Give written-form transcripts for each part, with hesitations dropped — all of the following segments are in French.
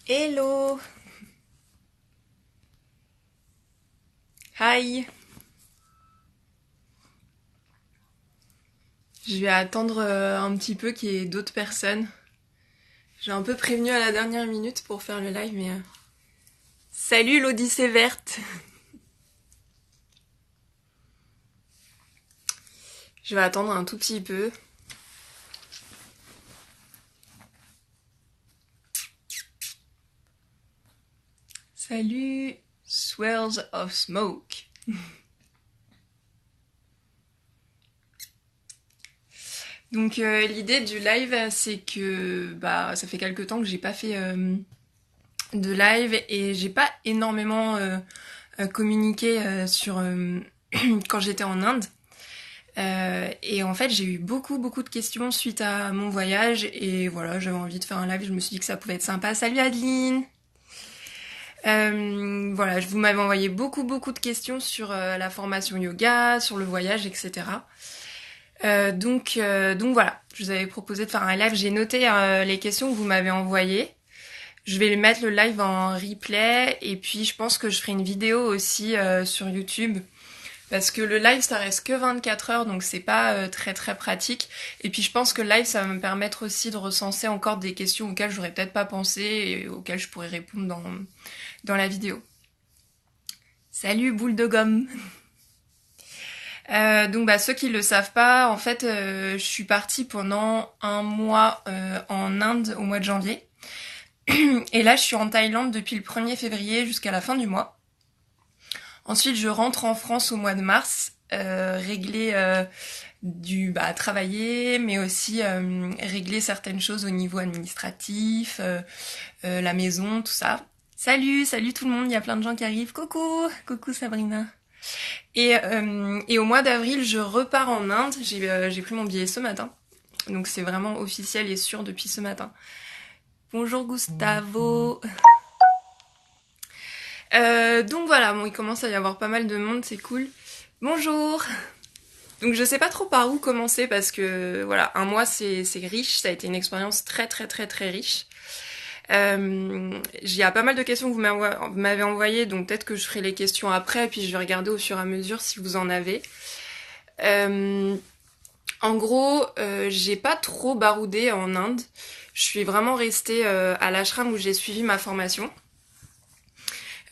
Hello! Hi! Je vais attendre un petit peu qu'il y ait d'autres personnes. J'ai un peu prévenu à la dernière minute pour faire le live, mais... Salut l'Odyssée verte! Je vais attendre un tout petit peu. Salut! Swirls of Smoke! Donc l'idée du live, c'est que ça fait quelques temps que j'ai pas fait de live et j'ai pas énormément communiqué sur quand j'étais en Inde. Et en fait, j'ai eu beaucoup de questions suite à mon voyage et voilà, j'avais envie de faire un live. Je me suis dit que ça pouvait être sympa. Salut Adeline. Voilà, vous m'avez envoyé beaucoup de questions sur la formation yoga, sur le voyage, etc. Donc voilà, je vous avais proposé de faire un live. J'ai noté les questions que vous m'avez envoyées. Je vais mettre le live en replay et puis je pense que je ferai une vidéo aussi sur YouTube parce que le live ça reste que 24 heures donc c'est pas très pratique. Et puis je pense que le live ça va me permettre aussi de recenser encore des questions auxquelles j'aurais peut-être pas pensé et auxquelles je pourrais répondre dans la vidéo. Salut boule de gomme. Donc ceux qui le savent pas, en fait je suis partie pendant un mois en Inde au mois de janvier. Et là je suis en Thaïlande depuis le 1er février jusqu'à la fin du mois. Ensuite je rentre en France au mois de mars, régler travailler, mais aussi régler certaines choses au niveau administratif, la maison, tout ça. Salut tout le monde, il y a plein de gens qui arrivent. Coucou Sabrina. Et au mois d'avril, je repars en Inde. J'ai pris mon billet ce matin. Donc c'est vraiment officiel et sûr depuis ce matin. Bonjour Gustavo. Donc voilà, bon, il commence à y avoir pas mal de monde, c'est cool. Bonjour. Donc je sais pas trop par où commencer parce que voilà, un mois c'est riche, ça a été une expérience très riche. Il y a pas mal de questions que vous m'avez envoyées, donc peut-être que je ferai les questions après, et puis je vais regarder au fur et à mesure si vous en avez. En gros, j'ai pas trop baroudé en Inde. Je suis vraiment restée à l'ashram où j'ai suivi ma formation.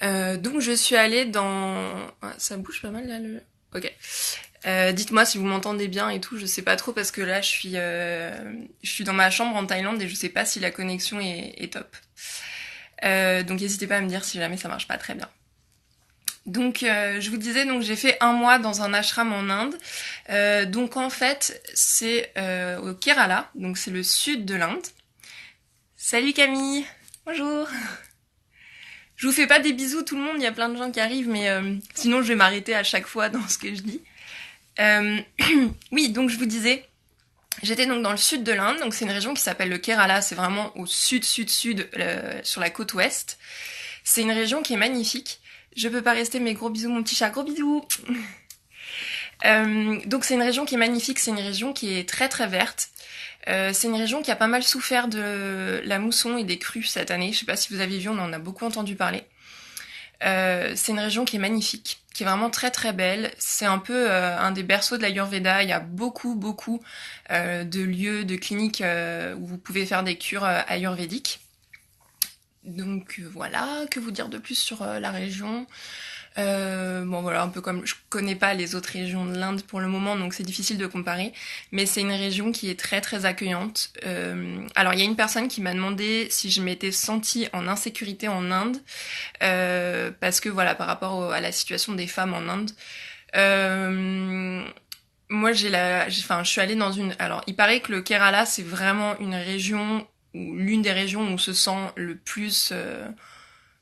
Donc je suis allée dans... Ah, ça bouge pas mal là le... Ok. Dites-moi si vous m'entendez bien et tout, je sais pas trop parce que là je suis dans ma chambre en Thaïlande et je sais pas si la connexion est top. Donc n'hésitez pas à me dire si jamais ça marche pas très bien. Donc je vous disais, donc j'ai fait un mois dans un ashram en Inde. Donc en fait c'est au Kerala, donc c'est le sud de l'Inde. Salut Camille, bonjour. Je vous fais pas des bisous tout le monde, il y a plein de gens qui arrivent, mais sinon je vais m'arrêter à chaque fois dans ce que je dis. Euh, oui, donc je vous disais, j'étais donc dans le sud de l'Inde, donc c'est une région qui s'appelle le Kerala, c'est vraiment au sud, sur la côte ouest. C'est une région qui est magnifique. Je peux pas rester, mais gros bisous mon petit chat, gros bisous. Donc c'est une région qui est magnifique, c'est une région qui est très verte. C'est une région qui a pas mal souffert de la mousson et des crues cette année. Je sais pas si vous avez vu, on en a beaucoup entendu parler. C'est une région qui est magnifique, qui est vraiment très belle. C'est un peu un des berceaux de l'Ayurveda. Il y a beaucoup de lieux, de cliniques où vous pouvez faire des cures ayurvédiques. Donc voilà, que vous dire de plus sur la région. Bon voilà, un peu comme je connais pas les autres régions de l'Inde pour le moment, donc c'est difficile de comparer, mais c'est une région qui est très accueillante. Alors il y a une personne qui m'a demandé si je m'étais sentie en insécurité en Inde, parce que voilà, par rapport à la situation des femmes en Inde. Moi je suis allée dans une... Alors il paraît que le Kerala c'est vraiment une région, ou l'une des régions où on se sent le plus...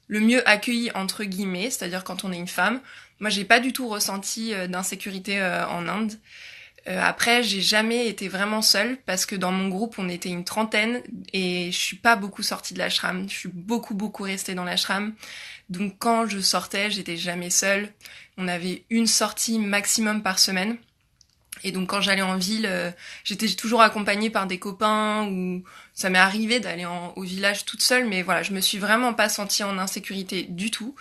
le mieux accueilli entre guillemets, c'est-à-dire quand on est une femme. Moi, j'ai pas du tout ressenti d'insécurité en Inde. Après, j'ai jamais été vraiment seule parce que dans mon groupe, on était une trentaine et je suis pas beaucoup sortie de l'ashram. Je suis beaucoup restée dans l'ashram. Donc quand je sortais, j'étais jamais seule. On avait une sortie maximum par semaine. Et donc quand j'allais en ville, j'étais toujours accompagnée par des copains ou ça m'est arrivé d'aller au village toute seule, mais voilà, je me suis vraiment pas sentie en insécurité du tout.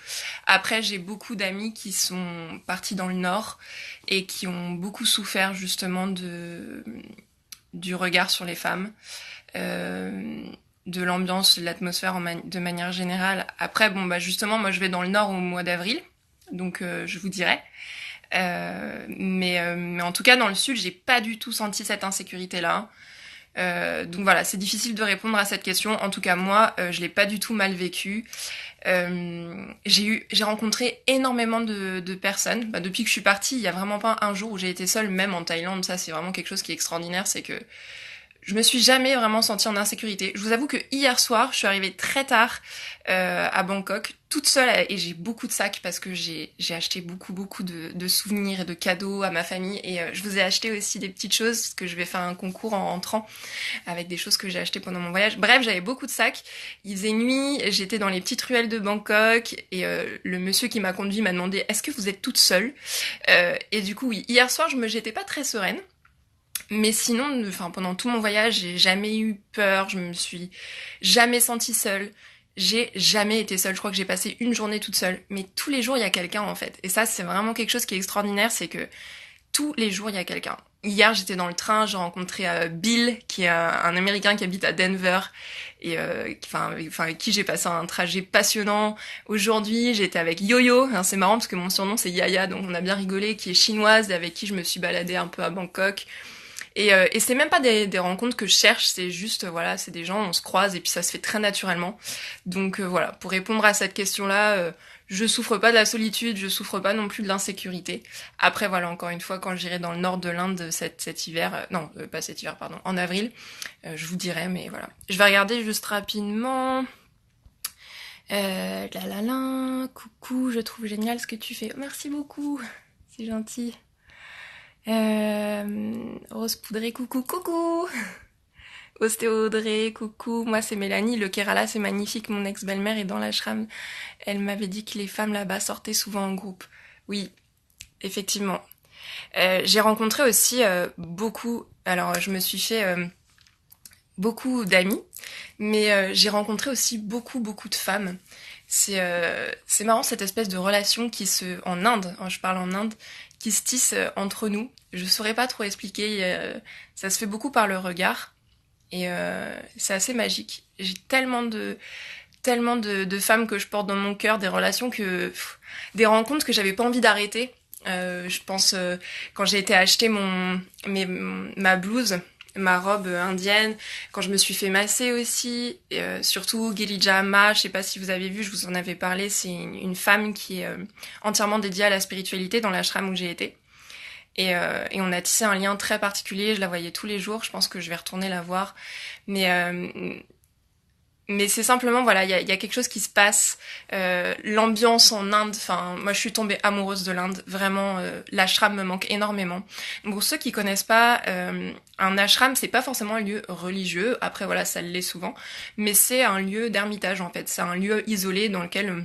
Après, j'ai beaucoup d'amis qui sont partis dans le nord et qui ont beaucoup souffert justement du regard sur les femmes, euh, de l'ambiance, de l'atmosphère de manière générale. Après, bon bah justement, moi je vais dans le nord au mois d'avril, donc je vous dirai. Mais en tout cas, dans le sud, j'ai pas du tout senti cette insécurité-là. Donc voilà, c'est difficile de répondre à cette question. En tout cas, moi, je l'ai pas du tout mal vécu. J'ai rencontré énormément de personnes. Bah, depuis que je suis partie, il y a vraiment pas un jour où j'ai été seule, même en Thaïlande. Ça, c'est vraiment quelque chose qui est extraordinaire, c'est que je me suis jamais vraiment sentie en insécurité. Je vous avoue que hier soir, je suis arrivée très tard à Bangkok, toute seule, et j'ai beaucoup de sacs parce que j'ai acheté beaucoup de souvenirs et de cadeaux à ma famille. Et je vous ai acheté aussi des petites choses parce que je vais faire un concours en rentrant avec des choses que j'ai achetées pendant mon voyage. Bref, j'avais beaucoup de sacs. Il faisait nuit, j'étais dans les petites ruelles de Bangkok et le monsieur qui m'a conduit m'a demandé est-ce que vous êtes toute seule et du coup, oui, hier soir, j'étais pas très sereine. Mais sinon, enfin, pendant tout mon voyage, j'ai jamais eu peur, je me suis jamais sentie seule. J'ai jamais été seule. Je crois que j'ai passé une journée toute seule. Mais tous les jours, il y a quelqu'un, en fait. Et ça, c'est vraiment quelque chose qui est extraordinaire, c'est que tous les jours, il y a quelqu'un. Hier, j'étais dans le train, j'ai rencontré Bill, qui est un Américain qui habite à Denver, et avec qui j'ai passé un trajet passionnant. Aujourd'hui, j'étais avec Yo-Yo, hein, c'est marrant parce que mon surnom c'est Yaya, donc on a bien rigolé, qui est chinoise, et avec qui je me suis baladée un peu à Bangkok. Et c'est même pas des rencontres que je cherche, c'est juste, voilà, c'est des gens, on se croise et puis ça se fait très naturellement. Donc voilà, pour répondre à cette question-là, je souffre pas de la solitude, je souffre pas non plus de l'insécurité. Après voilà, encore une fois, quand j'irai dans le nord de l'Inde cet hiver, non, pas cet hiver, pardon, en avril, je vous dirai, mais voilà. Je vais regarder juste rapidement. Coucou, je trouve génial ce que tu fais. Merci beaucoup, c'est gentil. Rose Poudrée, coucou. Ostéo Audrey, coucou. Moi, c'est Mélanie. Le Kerala, c'est magnifique. Mon ex-belle-mère est dans l'ashram. Elle m'avait dit que les femmes là-bas sortaient souvent en groupe. Oui, effectivement. J'ai rencontré aussi beaucoup... Alors, je me suis fait beaucoup d'amis, mais j'ai rencontré aussi beaucoup de femmes. C'est marrant cette espèce de relation en Inde, hein, je parle en Inde, qui se tisse entre nous. Je saurais pas trop expliquer. Ça se fait beaucoup par le regard et c'est assez magique. J'ai tellement de femmes que je porte dans mon cœur, des relations des rencontres que j'avais pas envie d'arrêter. Je pense quand j'ai été acheter ma blouse, ma robe indienne, quand je me suis fait masser aussi, surtout Girija Amma, je sais pas si vous avez vu, je vous en avais parlé, c'est une femme qui est entièrement dédiée à la spiritualité dans l'ashram où j'ai été. Et on a tissé un lien très particulier, je la voyais tous les jours, je pense que je vais retourner la voir. Mais c'est simplement, voilà, il y a quelque chose qui se passe. L'ambiance en Inde, enfin, moi je suis tombée amoureuse de l'Inde. Vraiment, l'ashram me manque énormément. Donc, pour ceux qui connaissent pas, un ashram, c'est pas forcément un lieu religieux. Après, voilà, ça l'est souvent. Mais c'est un lieu d'ermitage, en fait. C'est un lieu isolé dans lequel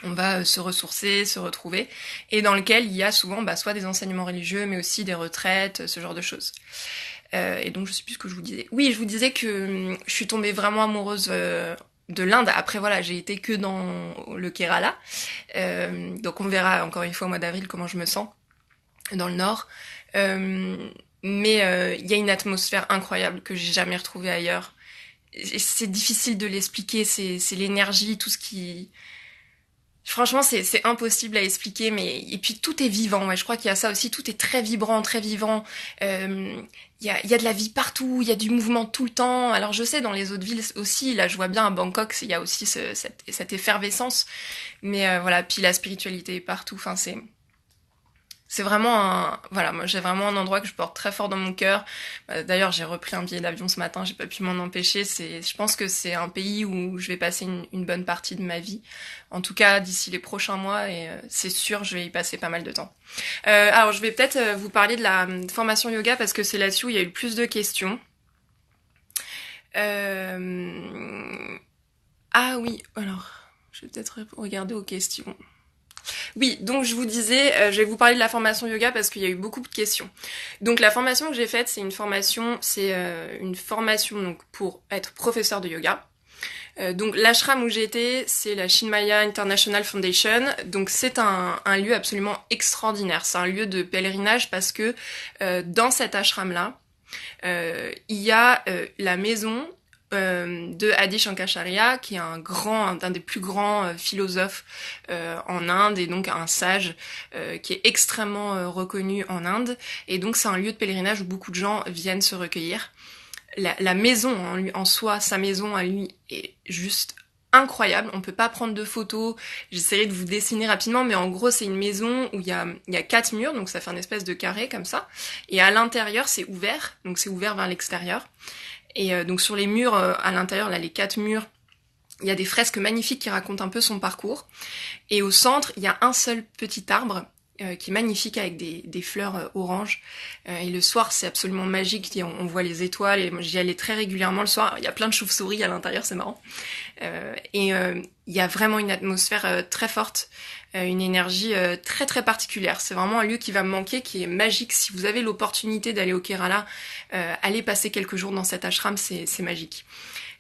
on va se ressourcer, se retrouver, et dans lequel il y a souvent soit des enseignements religieux, mais aussi des retraites, ce genre de choses. Et donc je sais plus ce que je vous disais. Oui, je vous disais que je suis tombée vraiment amoureuse de l'Inde. Après voilà, j'ai été que dans le Kerala. Donc on verra encore une fois au mois d'avril comment je me sens dans le nord. Mais il y a une atmosphère incroyable que j'ai jamais retrouvée ailleurs. Et c'est difficile de l'expliquer, c'est l'énergie, tout ce qui... Franchement, c'est impossible à expliquer, mais et puis tout est vivant. Ouais, je crois qu'il y a ça aussi. Tout est très vibrant, très vivant. Il y a de la vie partout. Il y a du mouvement tout le temps. Alors je sais dans les autres villes aussi. Là, je vois bien à Bangkok, il y a aussi cette effervescence. Mais voilà, puis la spiritualité est partout. Enfin, c'est vraiment voilà, moi j'ai vraiment un endroit que je porte très fort dans mon cœur. D'ailleurs, j'ai repris un billet d'avion ce matin, j'ai pas pu m'en empêcher. Je pense que c'est un pays où je vais passer une bonne partie de ma vie. En tout cas, d'ici les prochains mois, et c'est sûr, je vais y passer pas mal de temps. Alors, je vais peut-être vous parler de la formation yoga parce que c'est là-dessus où il y a eu le plus de questions. Ah oui, alors, je vais peut-être regarder aux questions. Oui, donc je vous disais, je vais vous parler de la formation yoga parce qu'il y a eu beaucoup de questions. Donc la formation que j'ai faite, c'est une formation donc pour être professeur de yoga. Donc l'ashram où j'ai été, c'est la Chinmaya International Foundation. Donc c'est un lieu absolument extraordinaire. C'est un lieu de pèlerinage parce que dans cet ashram-là, il y a la maison de Adi Shankaracharya, qui est un des plus grands philosophes en Inde et donc un sage qui est extrêmement reconnu en Inde. Et donc c'est un lieu de pèlerinage où beaucoup de gens viennent se recueillir. La maison en soi, sa maison à lui est juste incroyable. On peut pas prendre de photos. J'essaierai de vous dessiner rapidement, mais en gros c'est une maison où il y a 4 murs, donc ça fait un espèce de carré comme ça. Et à l'intérieur c'est ouvert, donc c'est ouvert vers l'extérieur. Et donc sur les murs à l'intérieur, là les 4 murs, il y a des fresques magnifiques qui racontent un peu son parcours. Et au centre, il y a un seul petit arbre qui est magnifique avec des fleurs oranges. Et le soir, c'est absolument magique. On voit les étoiles et moi, j'y allais très régulièrement le soir. Il y a plein de chauves-souris à l'intérieur, c'est marrant. Il y a vraiment une atmosphère très forte, une énergie très très particulière. C'est vraiment un lieu qui va me manquer, qui est magique. Si vous avez l'opportunité d'aller au Kerala, allez passer quelques jours dans cet ashram, c'est magique.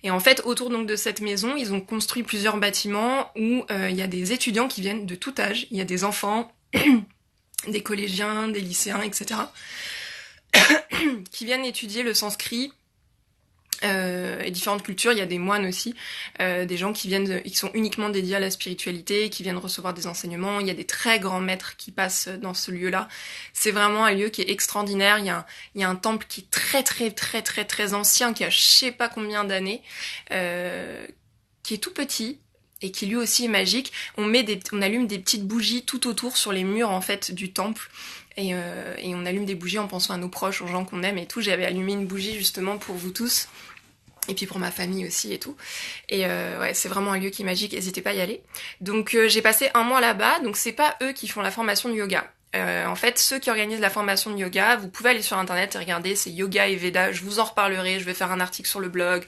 Et en fait, autour donc de cette maison, ils ont construit plusieurs bâtiments où il y a des étudiants qui viennent de tout âge. Il y a des enfants, des collégiens, des lycéens, etc. qui viennent étudier le sanskrit et différentes cultures. Il y a des moines aussi, des gens qui sont uniquement dédiés à la spiritualité, qui viennent recevoir des enseignements. Il y a des très grands maîtres qui passent dans ce lieu-là. C'est vraiment un lieu qui est extraordinaire. Il y a un temple qui est très très très très très ancien, qui a je sais pas combien d'années, qui est tout petit et qui lui aussi est magique. On allume des petites bougies tout autour sur les murs en fait du temple. Et on allume des bougies en pensant à nos proches, aux gens qu'on aime et tout. J'avais allumé une bougie justement pour vous tous. Et puis pour ma famille aussi et tout. Et ouais, c'est vraiment un lieu qui est magique, n'hésitez pas à y aller. Donc j'ai passé un mois là-bas, donc c'est pas eux qui font la formation de yoga. En fait, ceux qui organisent la formation de yoga, vous pouvez aller sur internet et regarder, c'est Yoga et Veda, je vous en reparlerai, je vais faire un article sur le blog.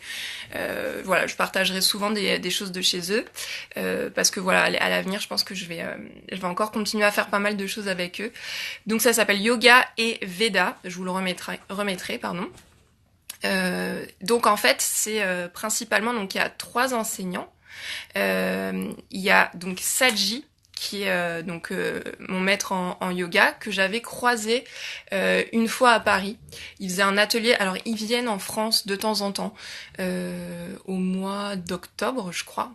Voilà, je partagerai souvent des choses de chez eux. Parce que voilà, à l'avenir, je pense que je vais encore continuer à faire pas mal de choses avec eux. Donc ça s'appelle Yoga et Veda, je vous le remettrai, pardon. Donc en fait c'est principalement donc il y a 3 enseignants. Il y a donc Saji qui est mon maître en yoga que j'avais croisé une fois à Paris. Ils faisaient un atelier. Alors ils viennent en France de temps en temps au mois d'octobre je crois.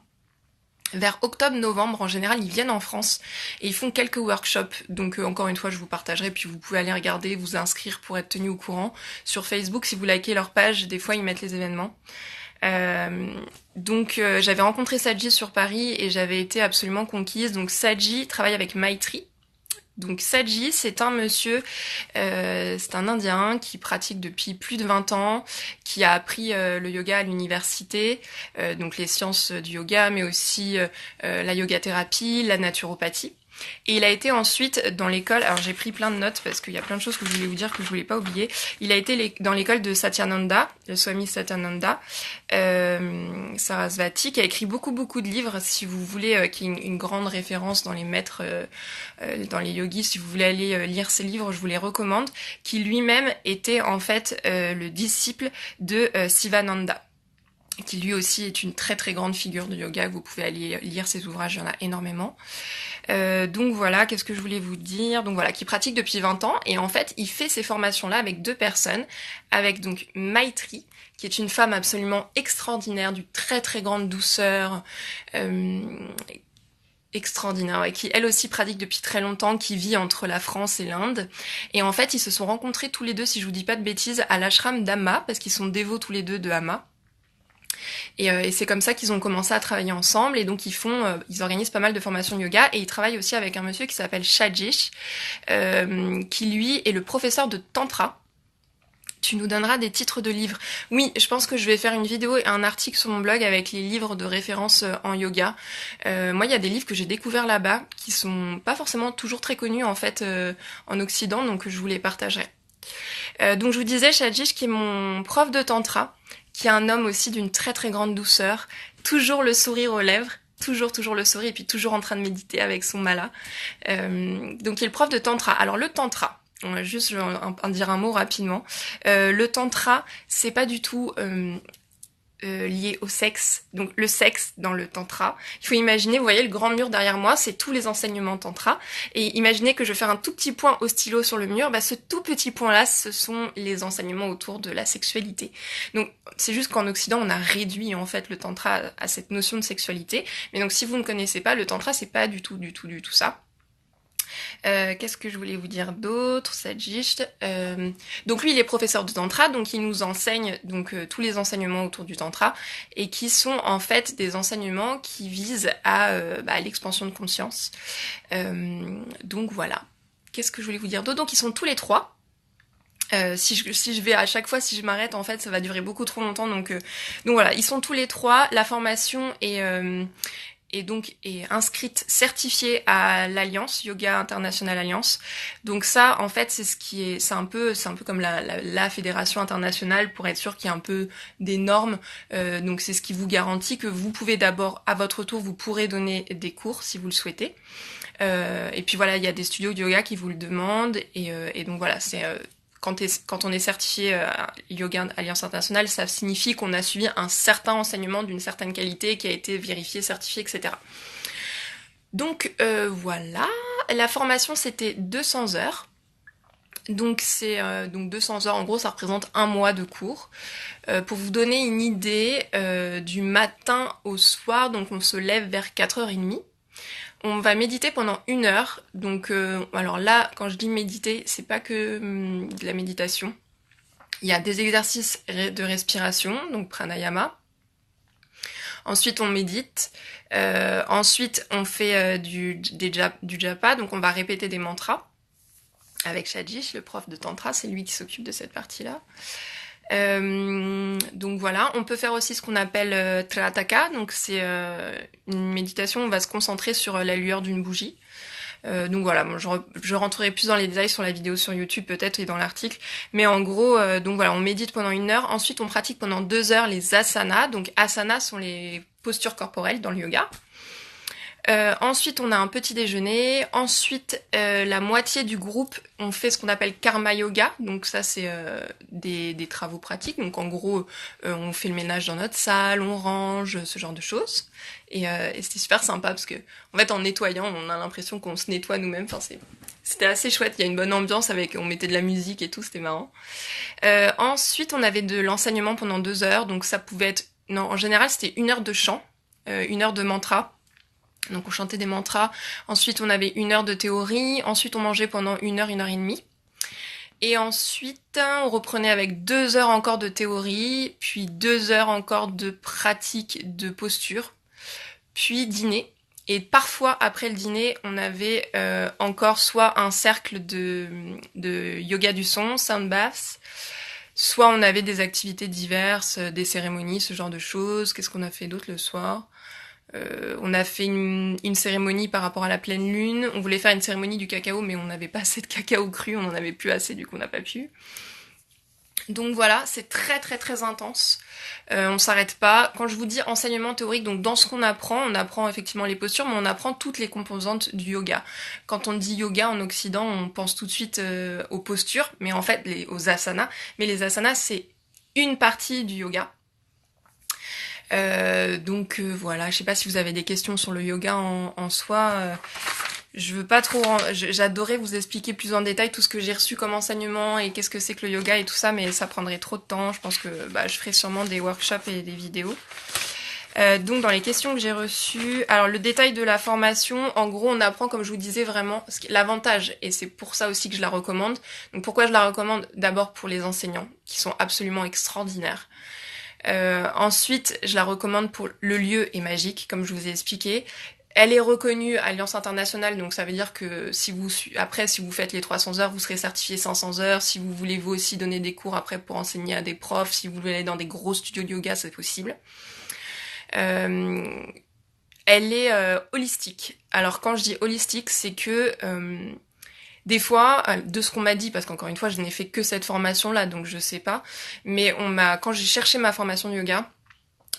Vers octobre-novembre, en général, ils viennent en France et ils font quelques workshops. Donc encore une fois, je vous partagerai, puis vous pouvez aller regarder, vous inscrire pour être tenu au courant. Sur Facebook, si vous likez leur page, des fois ils mettent les événements. J'avais rencontré Saji sur Paris et j'avais été absolument conquise. Donc Saji travaille avec Maitri. Donc Saji, c'est un monsieur, c'est un Indien qui pratique depuis plus de 20 ans, qui a appris le yoga à l'université, donc les sciences du yoga, mais aussi la yoga-thérapie, la naturopathie. Et il a été ensuite dans l'école, alors j'ai pris plein de notes parce qu'il y a plein de choses que je voulais vous dire que je voulais pas oublier. Il a été dans l'école de Satyananda, le Swami Satyananda Sarasvati, qui a écrit beaucoup de livres. Si vous voulez, qui est une grande référence dans les maîtres, dans les yogis, si vous voulez aller lire ses livres, je vous les recommande. Qui lui-même était en fait le disciple de Sivananda, qui lui aussi est une très très grande figure de yoga. Vous pouvez aller lire ses ouvrages, il y en a énormément. Donc voilà, qu'est-ce que je voulais vous dire? Donc voilà, qui pratique depuis 20 ans et en fait, il fait ces formations-là avec 2 personnes, avec donc Maitri, qui est une femme absolument extraordinaire, d'une très très grande douceur, extraordinaire, ouais, qui elle aussi pratique depuis très longtemps, qui vit entre la France et l'Inde. Et en fait, ils se sont rencontrés tous les deux, si je vous dis pas de bêtises, à l'ashram d'Amma, parce qu'ils sont dévots tous les deux de Amma. Et c'est comme ça qu'ils ont commencé à travailler ensemble. Et donc ils organisent pas mal de formations de yoga. Et ils travaillent aussi avec un monsieur qui s'appelle Shajish, qui lui est le professeur de tantra. Tu nous donneras des titres de livres. Oui, je pense que je vais faire une vidéo et un article sur mon blog avec les livres de référence en yoga. Moi, il y a des livres que j'ai découverts là-bas qui sont pas forcément toujours très connus en fait en Occident, donc je vous les partagerai. Donc je vous disais, Shajish, qui est mon prof de tantra, qui est un homme aussi d'une très très grande douceur, toujours le sourire aux lèvres, toujours le sourire et puis toujours en train de méditer avec son mala. Donc il est le prof de tantra. Alors le tantra, on va juste en dire un mot rapidement. Le tantra, c'est pas du tout lié au sexe. Donc le sexe dans le tantra. Il faut imaginer, vous voyez le grand mur derrière moi, c'est tous les enseignements tantra. Et imaginez que je vais faire un tout petit point au stylo sur le mur. Bah, ce tout petit point-là, ce sont les enseignements autour de la sexualité. Donc c'est juste qu'en Occident, on a réduit en fait le tantra à cette notion de sexualité. Mais donc si vous ne connaissez pas, le tantra, c'est pas du tout ça. Qu'est-ce que je voulais vous dire d'autre, Sajish donc lui, il est professeur de tantra, donc il nous enseigne donc tous les enseignements autour du tantra et qui sont en fait des enseignements qui visent à l'expansion de conscience. Donc voilà. Qu'est-ce que je voulais vous dire d'autre? Donc ils sont tous les trois. Si je vais à chaque fois, si je m'arrête, en fait, ça va durer beaucoup trop longtemps. Donc voilà, ils sont tous les trois. La formation est inscrite, certifiée à l'Alliance, Yoga International Alliance. Donc ça, en fait, c'est un peu comme la fédération internationale pour être sûr qu'il y a un peu des normes. Donc c'est ce qui vous garantit que vous pouvez d'abord, à votre tour, vous pourrez donner des cours si vous le souhaitez. Et puis voilà, il y a des studios de yoga qui vous le demandent. Et donc voilà, c'est quand on est certifié Yoga Alliance Internationale, ça signifie qu'on a suivi un certain enseignement d'une certaine qualité qui a été vérifié, certifié, etc. Donc voilà, la formation c'était 200 heures. Donc c'est donc 200 heures, en gros ça représente un mois de cours. Pour vous donner une idée, du matin au soir, donc on se lève vers 4h30. On va méditer pendant 1 heure. Donc, alors là, quand je dis méditer, c'est pas que de la méditation. Il y a des exercices de respiration, donc pranayama. Ensuite, on médite. Ensuite, on fait du japa, donc on va répéter des mantras. Avec Sajish, le prof de tantra, c'est lui qui s'occupe de cette partie-là. Donc voilà, on peut faire aussi ce qu'on appelle Trirataka, donc c'est une méditation où on va se concentrer sur la lueur d'une bougie. Donc voilà, bon, je rentrerai plus dans les détails sur la vidéo sur YouTube peut-être et dans l'article, mais en gros, donc voilà, on médite pendant 1 heure, ensuite on pratique pendant 2 heures les asanas, donc asanas sont les postures corporelles dans le yoga. Ensuite, on a un petit déjeuner. Ensuite, la moitié du groupe, on fait ce qu'on appelle karma yoga. Donc ça, c'est des travaux pratiques. Donc en gros, on fait le ménage dans notre salle, on range, ce genre de choses. Et c'était super sympa parce que, en fait, en nettoyant, on a l'impression qu'on se nettoie nous-mêmes. Enfin, c'était assez chouette. Il y a une bonne ambiance on mettait de la musique et tout. C'était marrant. Ensuite, on avait de l'enseignement pendant 2 heures. Donc ça pouvait être, non, en général, c'était 1 heure de chant, 1 heure de mantra. Donc on chantait des mantras, ensuite on avait 1 heure de théorie, ensuite on mangeait pendant 1 heure et demie. Et ensuite on reprenait avec 2 heures encore de théorie, puis 2 heures encore de pratique de posture, puis dîner. Et parfois après le dîner, on avait encore soit un cercle de yoga du son, sound baths, soit on avait des activités diverses, des cérémonies, ce genre de choses. Qu'est-ce qu'on a fait d'autre le soir ? On a fait une cérémonie par rapport à la pleine lune. On voulait faire une cérémonie du cacao, mais on n'avait pas assez de cacao cru, on en avait plus assez, du coup on n'a pas pu. Donc voilà, c'est très très très intense. On s'arrête pas. Quand je vous dis enseignement théorique, donc dans ce qu'on apprend, on apprend effectivement les postures, mais on apprend toutes les composantes du yoga. Quand on dit yoga en Occident, on pense tout de suite aux postures, mais en fait aux asanas. Mais les asanas, c'est une partie du yoga. Donc voilà, je sais pas si vous avez des questions sur le yoga en soi. Je veux pas trop. J'adorais vous expliquer plus en détail tout ce que j'ai reçu comme enseignement et qu'est-ce que c'est que le yoga et tout ça, mais ça prendrait trop de temps. Je pense que je ferai sûrement des workshops et des vidéos. Donc dans les questions que j'ai reçues, alors le détail de la formation, en gros on apprend, comme je vous disais, vraiment l'avantage, et c'est pour ça aussi que je la recommande. Donc pourquoi je la recommande? D'abord pour les enseignants, qui sont absolument extraordinaires. Ensuite, je la recommande pour le lieu est magique, comme je vous ai expliqué. Elle est reconnue Alliance Internationale, donc ça veut dire que si vous faites les 300 heures, vous serez certifié 500 heures. Si vous voulez vous aussi donner des cours après pour enseigner à des profs, si vous voulez aller dans des gros studios de yoga, c'est possible. Elle est holistique. Alors quand je dis holistique, c'est que des fois, de ce qu'on m'a dit, parce qu'encore une fois, je n'ai fait que cette formation-là, donc je sais pas, mais quand j'ai cherché ma formation de yoga,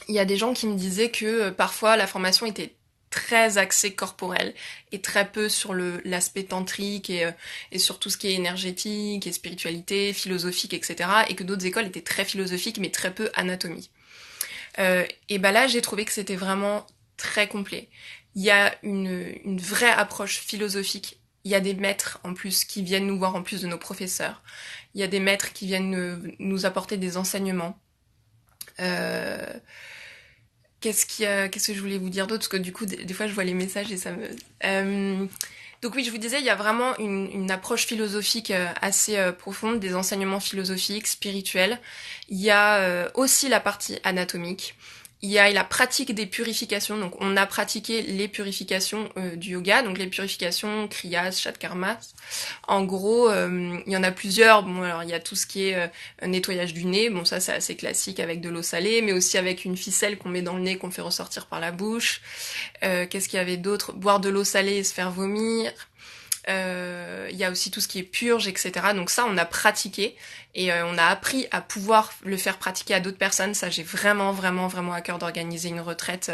il y a des gens qui me disaient que parfois la formation était très axé corporel et très peu sur l'aspect tantrique et sur tout ce qui est énergétique et spiritualité, philosophique, etc. Et que d'autres écoles étaient très philosophiques mais très peu anatomie. Et bah là, j'ai trouvé que c'était vraiment très complet. Il y a une vraie approche philosophique. Il y a des maîtres en plus qui viennent nous voir en plus de nos professeurs. Il y a des maîtres qui viennent nous apporter des enseignements. Euh, qu'est-ce que je voulais vous dire d'autre? Parce que du coup, des fois, je vois les messages et ça me... Donc oui, je vous disais, il y a vraiment une approche philosophique assez profonde, des enseignements philosophiques, spirituels. Il y a aussi la partie anatomique. Il y a la pratique des purifications. Donc on a pratiqué les purifications du yoga, donc les purifications kriyas, shatkarmas. En gros, il y en a plusieurs. Bon, alors il y a tout ce qui est nettoyage du nez. Bon, ça c'est assez classique avec de l'eau salée, mais aussi avec une ficelle qu'on met dans le nez qu'on fait ressortir par la bouche. Qu'est-ce qu'il y avait d'autre? Boire de l'eau salée et se faire vomir. Il y a aussi tout ce qui est purge, etc. Donc ça, on a pratiqué et on a appris à pouvoir le faire pratiquer à d'autres personnes. Ça, j'ai vraiment, vraiment, vraiment à cœur d'organiser une retraite.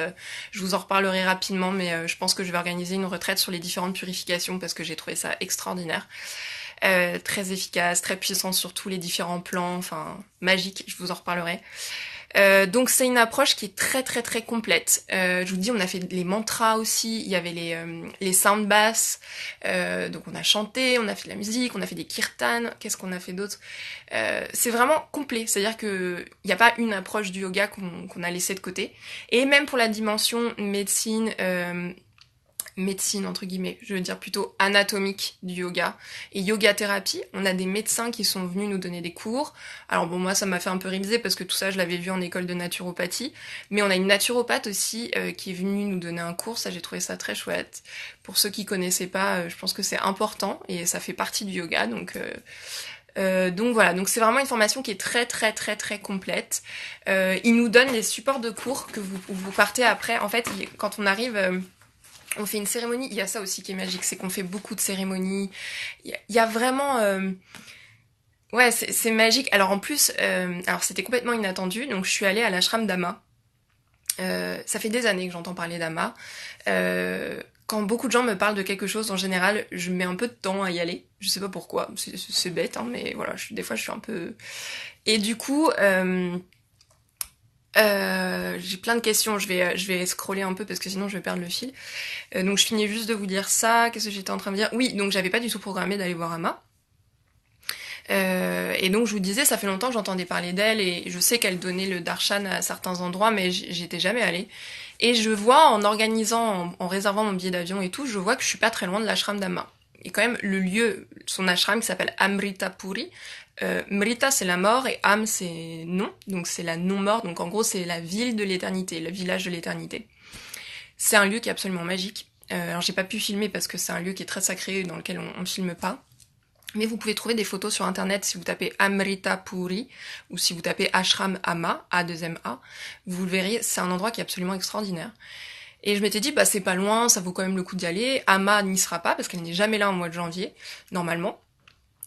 Je vous en reparlerai rapidement, mais je pense que je vais organiser une retraite sur les différentes purifications parce que j'ai trouvé ça extraordinaire. Très efficace, très puissant sur tous les différents plans, enfin magique, je vous en reparlerai. Donc c'est une approche qui est très très très complète. Je vous dis, on a fait les mantras aussi, il y avait les sound baths, donc on a chanté, on a fait de la musique, on a fait des kirtans, qu'est-ce qu'on a fait d'autre? C'est vraiment complet, c'est-à-dire que il n'y a pas une approche du yoga qu'on a laissé de côté. Et même pour la dimension médecine entre guillemets, je veux dire plutôt anatomique du yoga et yoga thérapie, on a des médecins qui sont venus nous donner des cours. Alors bon, moi ça m'a fait un peu réviser parce que tout ça je l'avais vu en école de naturopathie, mais on a une naturopathe aussi qui est venue nous donner un cours. Ça, j'ai trouvé ça très chouette. Pour ceux qui connaissaient pas, je pense que c'est important et ça fait partie du yoga, donc voilà, donc c'est vraiment une formation qui est très très très très complète. Ils nous donnent les supports de cours que vous partez après. En fait, quand on arrive, on fait une cérémonie. Il y a ça aussi qui est magique, c'est qu'on fait beaucoup de cérémonies. Il y a vraiment... Ouais, c'est magique. Alors en plus, alors c'était complètement inattendu, donc je suis allée à l'ashram d'Ama. Ça fait des années que j'entends parler d'Ama. Quand beaucoup de gens me parlent de quelque chose, en général, je mets un peu de temps à y aller. Je sais pas pourquoi, c'est bête, hein, mais voilà, des fois je suis un peu... Et du coup... j'ai plein de questions, je vais scroller un peu parce que sinon je vais perdre le fil. Donc je finis juste de vous dire ça. Qu'est-ce que j'étais en train de dire? Oui, donc j'avais pas du tout programmé d'aller voir Ama. Et donc je vous disais, ça fait longtemps que j'entendais parler d'elle et je sais qu'elle donnait le darshan à certains endroits, mais j'étais jamais allée. Et je vois en organisant, en réservant mon billet d'avion et tout, je vois que je suis pas très loin de l'ashram d'Ama. Et quand même, le lieu, son ashram qui s'appelle Amrita Puri. Mrita c'est la mort et Am c'est non, donc c'est la non-mort, donc en gros c'est la ville de l'éternité, le village de l'éternité. C'est un lieu qui est absolument magique. Alors j'ai pas pu filmer parce que c'est un lieu qui est très sacré dans lequel on filme pas. Mais vous pouvez trouver des photos sur internet si vous tapez Amrita Puri ou si vous tapez Ashram Ama, A2MA, vous le verrez, c'est un endroit qui est absolument extraordinaire. Et je m'étais dit, bah c'est pas loin, ça vaut quand même le coup d'y aller. Ama n'y sera pas parce qu'elle n'est jamais là au mois de janvier, normalement.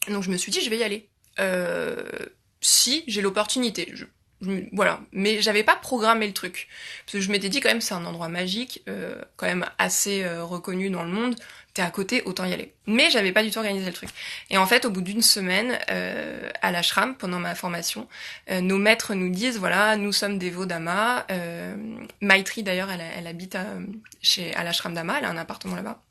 Donc je me suis dit, je vais y aller. Euh, Si j'ai l'opportunité. Voilà, mais j'avais pas programmé le truc parce que je m'étais dit quand même c'est un endroit magique, quand même assez reconnu dans le monde. T'es à côté, autant y aller. Mais j'avais pas du tout organisé le truc. Et en fait, au bout d'une semaine, à l'ashram, pendant ma formation, nos maîtres nous disent voilà, nous sommes dévots d'Ama. Maitri d'ailleurs, elle habite à l'ashram d'Ama, elle a un appartement là-bas.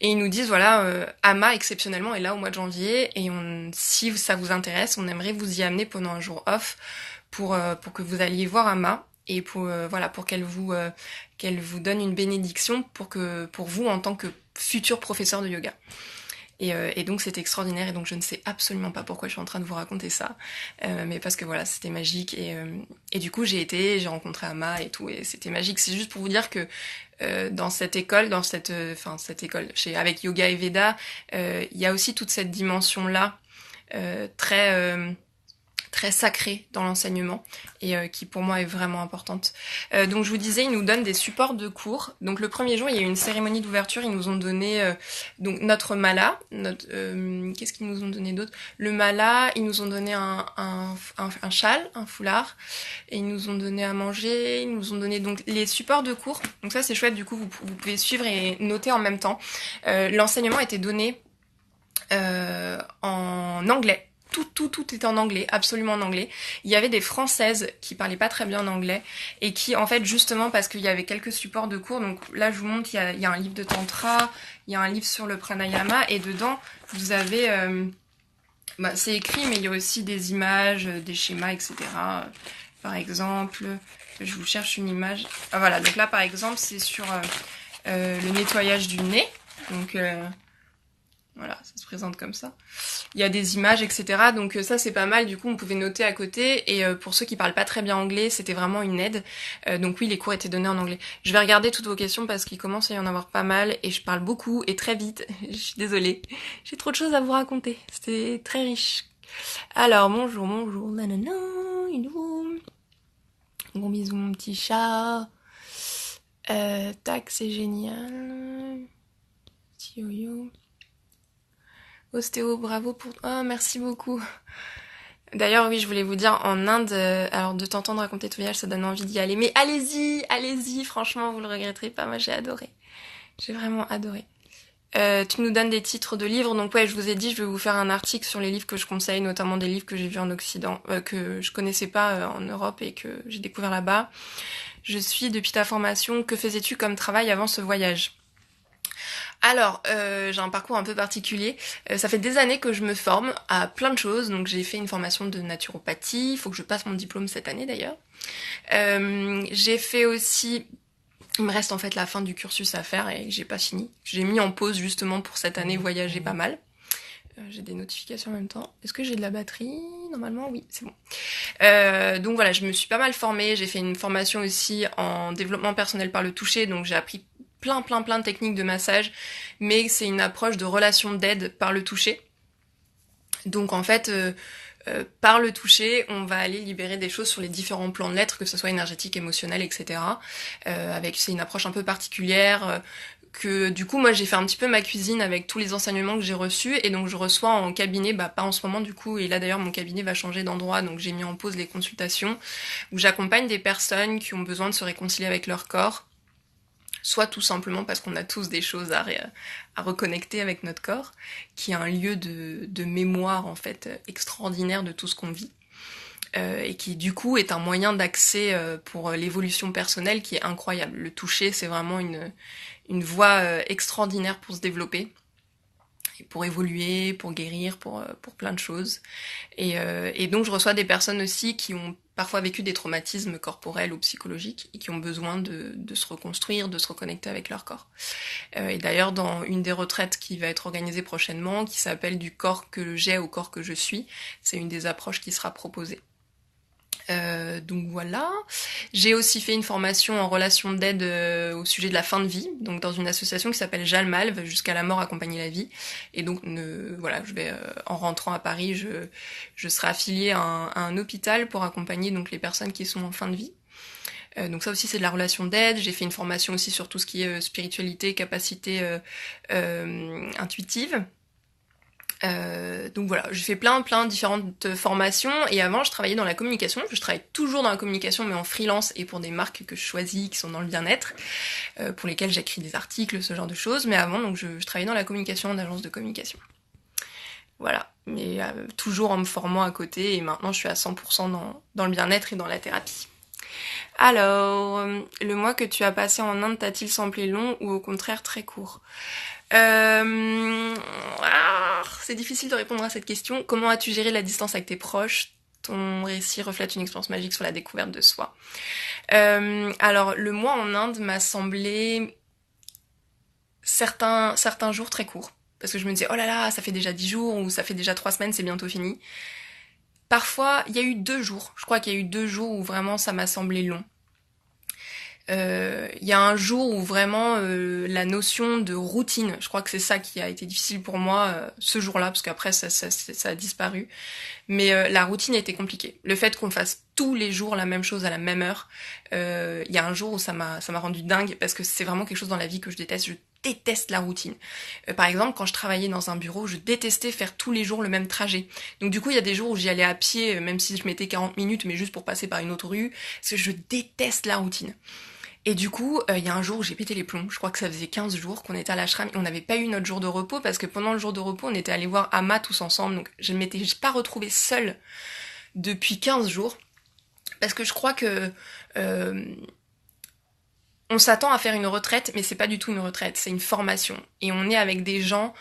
Et ils nous disent voilà, Ama exceptionnellement est là au mois de janvier et si ça vous intéresse, on aimerait vous y amener pendant un jour off pour que vous alliez voir Ama et voilà pour qu'elle vous donne une bénédiction pour vous en tant que futur professeur de yoga. Et donc c'était extraordinaire et donc je ne sais absolument pas pourquoi je suis en train de vous raconter ça, mais parce que voilà c'était magique et du coup j'ai rencontré Ama et tout et c'était magique. C'est juste pour vous dire que dans cette école, cette école avec Yoga et Veda, il y a aussi toute cette dimension là très très sacrée dans l'enseignement et qui pour moi est vraiment importante. Donc je vous disais, ils nous donnent des supports de cours. Donc le premier jour, il y a eu une cérémonie d'ouverture, ils nous ont donné donc notre mala, qu'est-ce qu'ils nous ont donné d'autre? Le mala, ils nous ont donné un châle, un foulard, et ils nous ont donné à manger, ils nous ont donné donc les supports de cours. Donc ça c'est chouette, du coup vous pouvez suivre et noter en même temps. L'enseignement était donné en anglais. Tout était en anglais, absolument en anglais. Il y avait des Françaises qui parlaient pas très bien anglais et qui, en fait, justement, parce qu'il y avait quelques supports de cours, donc là, je vous montre, il y a un livre de tantra, il y a un livre sur le pranayama, et dedans, vous avez... c'est écrit, mais il y a aussi des images, des schémas, etc. Par exemple, je vous cherche une image. Ah, voilà, donc là, par exemple, c'est sur le nettoyage du nez. Donc... voilà, ça se présente comme ça. Il y a des images, etc. Donc ça, c'est pas mal. Du coup, on pouvait noter à côté. Et pour ceux qui parlent pas très bien anglais, c'était vraiment une aide. Donc oui, les cours étaient donnés en anglais. Je vais regarder toutes vos questions parce qu'il commence à y en avoir pas mal. Et je parle beaucoup et très vite. Je suis désolée. J'ai trop de choses à vous raconter. C'était très riche. Alors, bonjour. Nanana, bon bisous, mon petit chat. Tac, c'est génial. Petit yo-yo. Ostéo, bravo pour... Oh, merci beaucoup. D'ailleurs, oui, je voulais vous dire, en Inde, alors de t'entendre raconter ton voyage, ça donne envie d'y aller. Mais allez-y, franchement, vous le regretterez pas. Moi, j'ai adoré. J'ai vraiment adoré. Tu nous donnes des titres de livres, donc ouais, je vous ai dit, je vais vous faire un article sur les livres que je conseille, notamment des livres que j'ai vus en Occident, que je connaissais pas en Europe et que j'ai découvert là-bas. Je suis depuis ta formation. Que faisais-tu comme travail avant ce voyage ? Alors, j'ai un parcours un peu particulier. Ça fait des années que je me forme à plein de choses. Donc j'ai fait une formation de naturopathie. Il faut que je passe mon diplôme cette année d'ailleurs. J'ai fait aussi... Il me reste en fait la fin du cursus à faire et j'ai pas fini. J'ai mis en pause justement pour cette année voyager pas mal. J'ai des notifications en même temps. Est-ce que j'ai de la batterie ? Normalement, oui, c'est bon. Donc voilà, je me suis pas mal formée. J'ai fait une formation aussi en développement personnel par le toucher. Donc j'ai appris plein de techniques de massage, mais c'est une approche de relation d'aide par le toucher. Donc en fait, par le toucher, on va aller libérer des choses sur les différents plans de l'être, que ce soit énergétique, émotionnel, etc. C'est une approche un peu particulière. Que du coup moi j'ai fait un petit peu ma cuisine avec tous les enseignements que j'ai reçus et donc je reçois en cabinet, pas en ce moment du coup, et là d'ailleurs mon cabinet va changer d'endroit, donc j'ai mis en pause les consultations où j'accompagne des personnes qui ont besoin de se réconcilier avec leur corps, soit tout simplement parce qu'on a tous des choses à reconnecter avec notre corps, qui est un lieu de mémoire en fait extraordinaire de tout ce qu'on vit. Et qui du coup est un moyen d'accès pour l'évolution personnelle qui est incroyable. Le toucher, c'est vraiment une voie extraordinaire pour se développer, et pour évoluer, pour guérir, pour plein de choses. Et donc je reçois des personnes aussi qui ont parfois vécu des traumatismes corporels ou psychologiques et qui ont besoin de se reconstruire, de se reconnecter avec leur corps. Et d'ailleurs dans une des retraites qui va être organisée prochainement, qui s'appelle Du corps que j'ai au corps que je suis, c'est une des approches qui sera proposée. Donc voilà. J'ai aussi fait une formation en relation d'aide au sujet de la fin de vie, donc dans une association qui s'appelle Jalmalve, jusqu'à la mort accompagner la vie. Et donc voilà, je vais en rentrant à Paris, je serai affiliée à un hôpital pour accompagner donc les personnes qui sont en fin de vie. Donc ça aussi c'est de la relation d'aide. J'ai fait une formation aussi sur tout ce qui est spiritualité, capacité intuitive. Donc voilà, j'ai fait plein différentes formations et avant je travaillais dans la communication, je travaille toujours dans la communication mais en freelance et pour des marques que je choisis qui sont dans le bien-être, pour lesquelles j'écris des articles, ce genre de choses, mais avant donc je travaillais dans la communication en agence de communication. Voilà, mais toujours en me formant à côté et maintenant je suis à 100% dans le bien-être et dans la thérapie. Alors, le mois que tu as passé en Inde t'a-t-il semblé long ou au contraire très court ? C'est difficile de répondre à cette question. Comment as-tu géré la distance avec tes proches ? Ton récit reflète une expérience magique sur la découverte de soi. Alors, le mois en Inde m'a semblé certains jours très courts. Parce que je me disais, oh là là, ça fait déjà 10 jours ou ça fait déjà 3 semaines, c'est bientôt fini. Parfois, il y a eu 2 jours. Je crois qu'il y a eu 2 jours où vraiment ça m'a semblé long. Il y a un jour où vraiment la notion de routine, je crois que c'est ça qui a été difficile pour moi ce jour-là, parce qu'après ça a disparu. Mais la routine était compliquée. Le fait qu'on fasse tous les jours la même chose à la même heure, il y a un jour où ça m'a rendu dingue, parce que c'est vraiment quelque chose dans la vie que je déteste. Je déteste la routine. Par exemple, quand je travaillais dans un bureau, je détestais faire tous les jours le même trajet. Donc du coup, il y a des jours où j'y allais à pied, même si je mettais 40 minutes, mais juste pour passer par une autre rue, parce que je déteste la routine. Et du coup, il y a un jour où j'ai pété les plombs. Je crois que ça faisait 15 jours qu'on était à l'ashram et on n'avait pas eu notre jour de repos parce que pendant le jour de repos, on était allé voir Amma tous ensemble. Donc je ne m'étais pas retrouvée seule depuis 15 jours parce que je crois que on s'attend à faire une retraite, mais c'est pas du tout une retraite, c'est une formation. Et on est avec des gens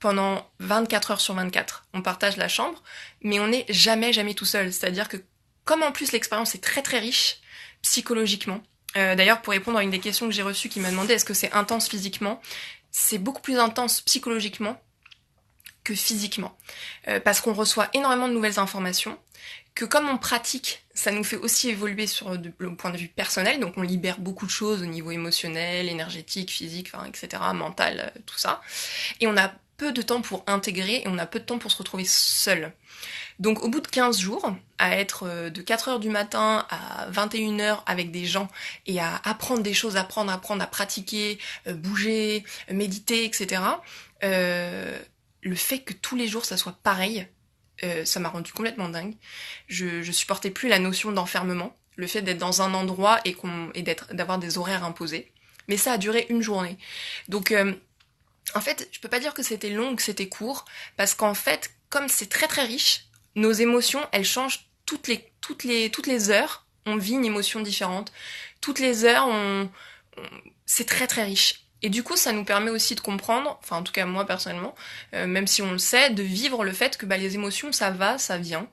pendant 24 heures sur 24. On partage la chambre, mais on n'est jamais tout seul. C'est-à-dire que comme en plus l'expérience est très très riche psychologiquement, d'ailleurs, pour répondre à une des questions que j'ai reçues qui m'a demandé est-ce que c'est intense physiquement, c'est beaucoup plus intense psychologiquement que physiquement. Parce qu'on reçoit énormément de nouvelles informations, que comme on pratique, ça nous fait aussi évoluer sur le point de vue personnel, donc on libère beaucoup de choses au niveau émotionnel, énergétique, physique, enfin, etc., mental, tout ça. Et on a peu de temps pour intégrer et on a peu de temps pour se retrouver seul. Donc au bout de 15 jours, à être de 4 heures du matin à 21 heures avec des gens et à apprendre des choses, apprendre, à pratiquer, bouger, méditer, etc., le fait que tous les jours ça soit pareil, ça m'a rendu complètement dingue. Je supportais plus la notion d'enfermement, le fait d'être dans un endroit et d'avoir des horaires imposés. Mais ça a duré une journée. Donc en fait, je peux pas dire que c'était long ou que c'était court, parce qu'en fait, comme c'est très très riche, nos émotions, elles changent toutes les heures. On vit une émotion différente. Toutes les heures, c'est très très riche. Et du coup, ça nous permet aussi de comprendre, enfin en tout cas moi personnellement, même si on le sait, de vivre le fait que bah, les émotions, ça va, ça vient,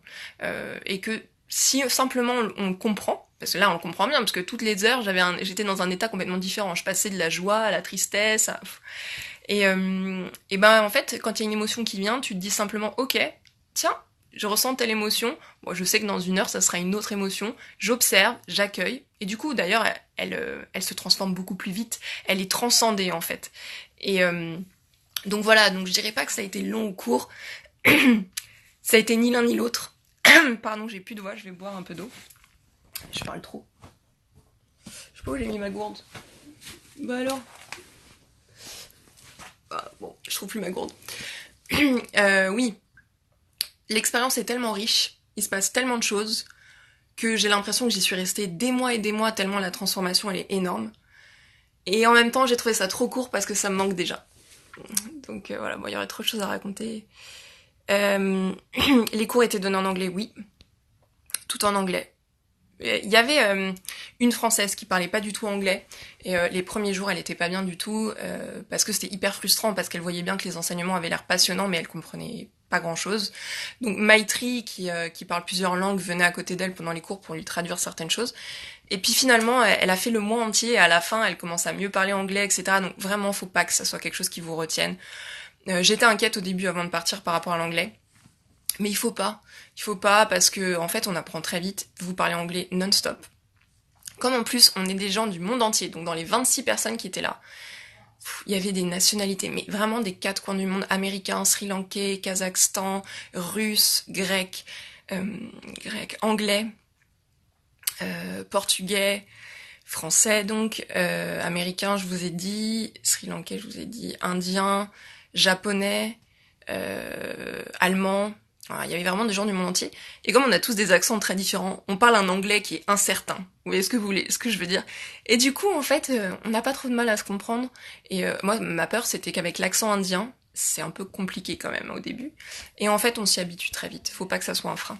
et que si simplement on le comprend, parce que là on le comprend bien, parce que toutes les heures j'étais dans un état complètement différent, je passais de la joie à la tristesse, et ben en fait quand il y a une émotion qui vient, tu te dis simplement ok, tiens, je ressens telle émotion, bon, je sais que dans une heure ça sera une autre émotion, j'observe, j'accueille, et du coup d'ailleurs elle se transforme beaucoup plus vite, elle est transcendée en fait. Et donc voilà, donc je dirais pas que ça a été long ou court, ça a été ni l'un ni l'autre. Pardon, j'ai plus de voix, je vais boire un peu d'eau. Je parle trop. Je sais pas où j'ai mis ma gourde. Bah alors. Ah, bon, je trouve plus ma gourde. Oui, l'expérience est tellement riche, il se passe tellement de choses, que j'ai l'impression que j'y suis restée des mois et des mois tellement la transformation elle est énorme. Et en même temps j'ai trouvé ça trop court parce que ça me manque déjà. Donc voilà, bon, il y aurait trop de choses à raconter. Les cours étaient donnés en anglais, oui. Tout en anglais. Il y avait une Française qui parlait pas du tout anglais, et les premiers jours elle était pas bien du tout, parce que c'était hyper frustrant, parce qu'elle voyait bien que les enseignements avaient l'air passionnants, mais elle comprenait pas grand chose. Donc Maitri, qui parle plusieurs langues, venait à côté d'elle pendant les cours pour lui traduire certaines choses. Et puis finalement, elle a fait le mois entier, et à la fin, elle commence à mieux parler anglais, etc. Donc vraiment, faut pas que ça soit quelque chose qui vous retienne. J'étais inquiète au début avant de partir par rapport à l'anglais. Mais il faut pas. Il faut pas parce que, en fait, on apprend très vite. Vous parlez anglais non-stop. Comme en plus, on est des gens du monde entier. Donc, dans les 26 personnes qui étaient là, il y avait des nationalités, mais vraiment des quatre coins du monde. Américains, sri-lankais, kazakhstan, russe, grec, anglais, portugais, français, donc, américain, je vous ai dit, sri-lankais, je vous ai dit, indien, japonais, allemand. Voilà, il y avait vraiment des gens du monde entier. Et comme on a tous des accents très différents, on parle un anglais qui est incertain. Vous voyez ce que je veux dire? Et du coup, en fait, on n'a pas trop de mal à se comprendre. Et moi, ma peur, c'était qu'avec l'accent indien, c'est un peu compliqué quand même au début. Et en fait, on s'y habitue très vite. Faut pas que ça soit un frein.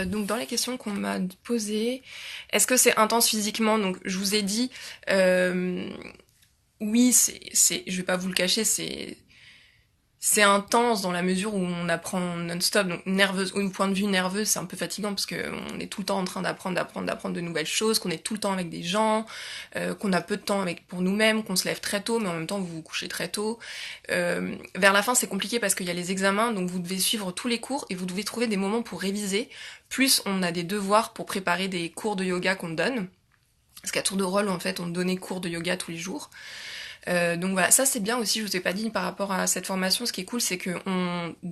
Donc dans les questions qu'on m'a posées, est-ce que c'est intense physiquement? Donc je vous ai dit, oui, je vais pas vous le cacher, c'est intense dans la mesure où on apprend non-stop, donc nerveuse, au point de vue nerveux, c'est un peu fatigant parce que on est tout le temps en train d'apprendre de nouvelles choses, qu'on est tout le temps avec des gens, qu'on a peu de temps pour nous-mêmes, qu'on se lève très tôt, mais en même temps vous vous couchez très tôt. Vers la fin, c'est compliqué parce qu'il y a les examens, donc vous devez suivre tous les cours et vous devez trouver des moments pour réviser. Plus on a des devoirs pour préparer des cours de yoga qu'on donne. Parce qu'à tour de rôle, en fait, on donnait cours de yoga tous les jours. Donc voilà, ça c'est bien aussi, je vous ai pas dit par rapport à cette formation, ce qui est cool, c'est que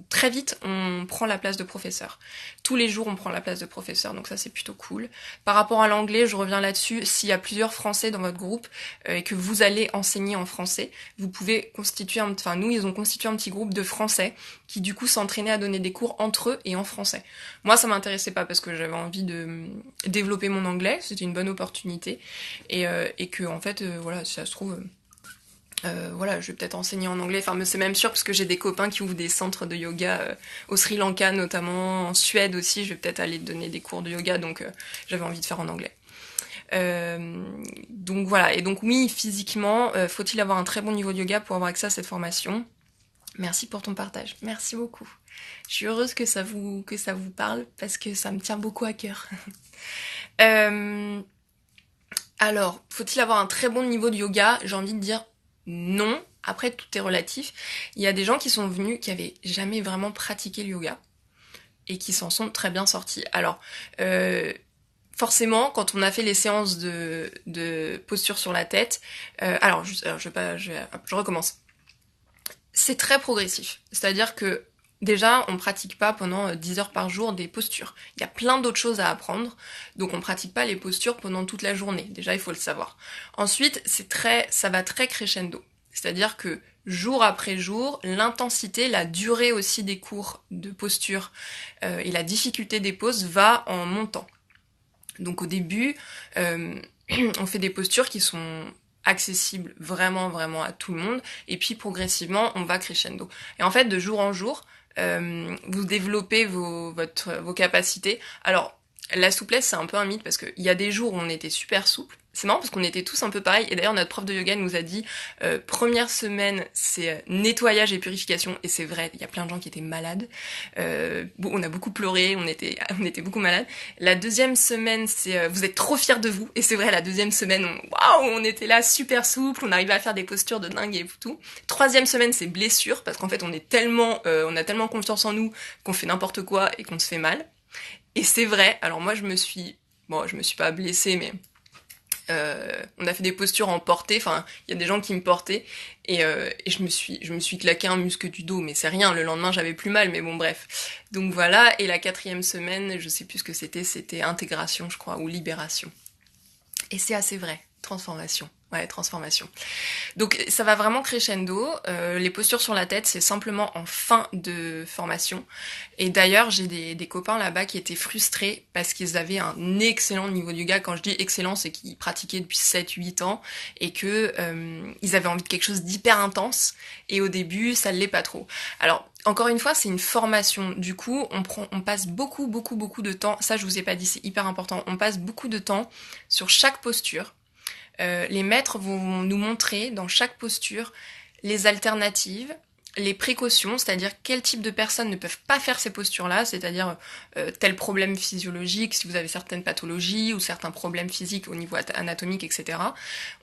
très vite, on prend la place de professeur. Tous les jours, on prend la place de professeur, donc ça c'est plutôt cool. Par rapport à l'anglais, je reviens là-dessus, s'il y a plusieurs Français dans votre groupe et que vous allez enseigner en français, vous pouvez constituer, nous, ils ont constitué un petit groupe de Français qui du coup s'entraînaient à donner des cours entre eux et en français. Moi, ça m'intéressait pas parce que j'avais envie de développer mon anglais, c'était une bonne opportunité, et que en fait, voilà, si ça se trouve... voilà, je vais peut-être enseigner en anglais, enfin c'est même sûr parce que j'ai des copains qui ouvrent des centres de yoga au Sri Lanka notamment, en Suède aussi, je vais peut-être aller donner des cours de yoga, donc j'avais envie de faire en anglais. Donc voilà, et donc oui, physiquement, faut-il avoir un très bon niveau de yoga pour avoir accès à cette formation? Merci pour ton partage, merci beaucoup. Je suis heureuse que ça vous parle parce que ça me tient beaucoup à cœur. Alors, faut-il avoir un très bon niveau de yoga? J'ai envie de dire non. Après, tout est relatif. Il y a des gens qui sont venus qui avaient jamais vraiment pratiqué le yoga et qui s'en sont très bien sortis. Alors, forcément, quand on a fait les séances de posture sur la tête, je recommence. C'est très progressif. C'est-à-dire que déjà, on pratique pas pendant 10 heures par jour des postures. Il y a plein d'autres choses à apprendre, donc on pratique pas les postures pendant toute la journée. Déjà, il faut le savoir. Ensuite, ça va très crescendo. C'est-à-dire que jour après jour, l'intensité, la durée aussi des cours de posture et la difficulté des poses va en montant. Donc au début, on fait des postures qui sont accessibles vraiment vraiment à tout le monde, et puis progressivement on va crescendo. Et en fait, de jour en jour, vous développez vos capacités. Alors la souplesse, c'est un peu un mythe parce qu'il y a des jours où on était super souple. C'est marrant parce qu'on était tous un peu pareils, et d'ailleurs notre prof de yoga nous a dit première semaine c'est nettoyage et purification, et c'est vrai, il y a plein de gens qui étaient malades. On a beaucoup pleuré, on était beaucoup malades. La deuxième semaine c'est vous êtes trop fiers de vous, et c'est vrai, la deuxième semaine on était là super souple, on arrivait à faire des postures de dingue et tout. Troisième semaine c'est blessure, parce qu'en fait on a tellement confiance en nous qu'on fait n'importe quoi et qu'on se fait mal. Et c'est vrai, alors moi je me suis pas blessée, mais on a fait des postures en portée, enfin il y a des gens qui me portaient, et je me suis claqué un muscle du dos, mais c'est rien, le lendemain j'avais plus mal, mais bon bref. Donc voilà, et la quatrième semaine, je sais plus ce que c'était intégration je crois, ou libération. Et c'est assez vrai, transformation. Ouais, transformation. Donc ça va vraiment crescendo. Les postures sur la tête, c'est simplement en fin de formation. Et d'ailleurs, j'ai des copains là-bas qui étaient frustrés parce qu'ils avaient un excellent niveau de yoga. Quand je dis excellent, c'est qu'ils pratiquaient depuis 7-8 ans et que ils avaient envie de quelque chose d'hyper intense. Et au début, ça ne l'est pas trop. Alors, encore une fois, c'est une formation. Du coup, on passe beaucoup de temps. Ça, je vous ai pas dit, c'est hyper important. On passe beaucoup de temps sur chaque posture. Les maîtres vont nous montrer dans chaque posture les alternatives, les précautions, c'est-à-dire quel type de personnes ne peuvent pas faire ces postures-là, c'est-à-dire tel problème physiologique, si vous avez certaines pathologies ou certains problèmes physiques au niveau anatomique, etc.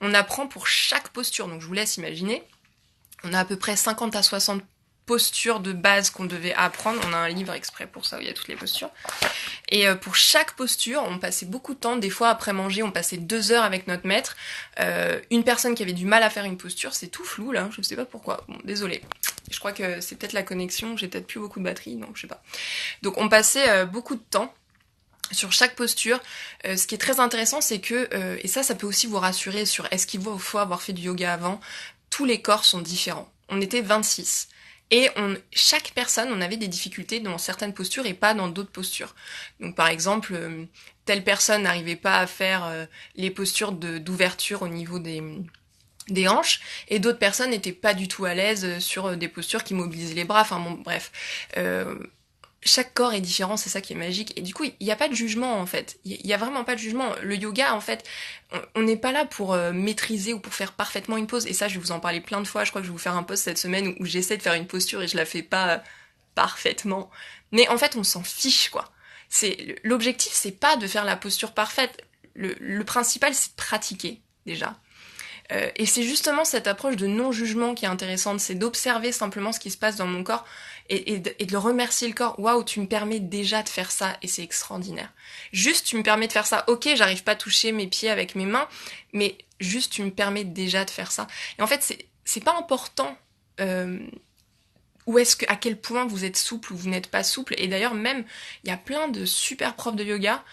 On apprend pour chaque posture, donc je vous laisse imaginer. On a à peu près 50 à 60 postures de base qu'on devait apprendre. On a un livre exprès pour ça où il y a toutes les postures. Et pour chaque posture, on passait beaucoup de temps. Des fois, après manger, on passait 2 heures avec notre maître. Une personne qui avait du mal à faire une posture, c'est tout flou là, je sais pas pourquoi. Bon, désolé. Je crois que c'est peut-être la connexion, j'ai peut-être plus beaucoup de batterie, donc je sais pas. Donc on passait beaucoup de temps sur chaque posture. Ce qui est très intéressant, c'est que, et ça peut aussi vous rassurer sur est-ce qu'il faut avoir fait du yoga avant, tous les corps sont différents. On était 26. Et chaque personne, on avait des difficultés dans certaines postures et pas dans d'autres postures. Donc par exemple, telle personne n'arrivait pas à faire les postures d'ouverture au niveau des hanches, et d'autres personnes n'étaient pas du tout à l'aise sur des postures qui mobilisaient les bras, enfin bon, bref. Chaque corps est différent, c'est ça qui est magique, et du coup, il n'y a pas de jugement, en fait. Il y a vraiment pas de jugement. Le yoga, en fait, on n'est pas là pour maîtriser ou pour faire parfaitement une pose, et ça, je vais vous en parler plein de fois. Je crois que je vais vous faire un post cette semaine où j'essaie de faire une posture et je la fais pas parfaitement. Mais en fait, on s'en fiche, quoi. L'objectif, c'est pas de faire la posture parfaite. Le principal, c'est de pratiquer, déjà. Et c'est justement cette approche de non-jugement qui est intéressante, c'est d'observer simplement ce qui se passe dans mon corps et de le remercier le corps. Waouh, tu me permets déjà de faire ça et c'est extraordinaire. Juste, tu me permets de faire ça. Ok, j'arrive pas à toucher mes pieds avec mes mains, mais juste, tu me permets déjà de faire ça. Et en fait, c'est pas important à quel point vous êtes souple ou vous n'êtes pas souple. Et d'ailleurs, même, il y a plein de super profs de yoga.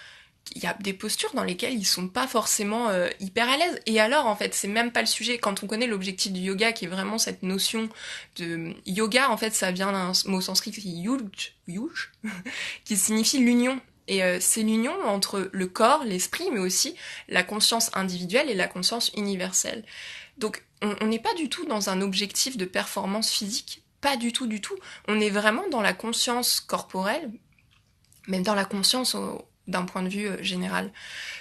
Il y a des postures dans lesquelles ils sont pas forcément hyper à l'aise. Et alors, en fait, c'est même pas le sujet. Quand on connaît l'objectif du yoga, qui est vraiment cette notion de yoga, en fait, ça vient d'un mot sanskrit qui est yuj, qui signifie l'union. Et c'est l'union entre le corps, l'esprit, mais aussi la conscience individuelle et la conscience universelle. Donc, on n'est pas du tout dans un objectif de performance physique. Pas du tout, du tout. On est vraiment dans la conscience corporelle, même dans la conscience d'un point de vue général.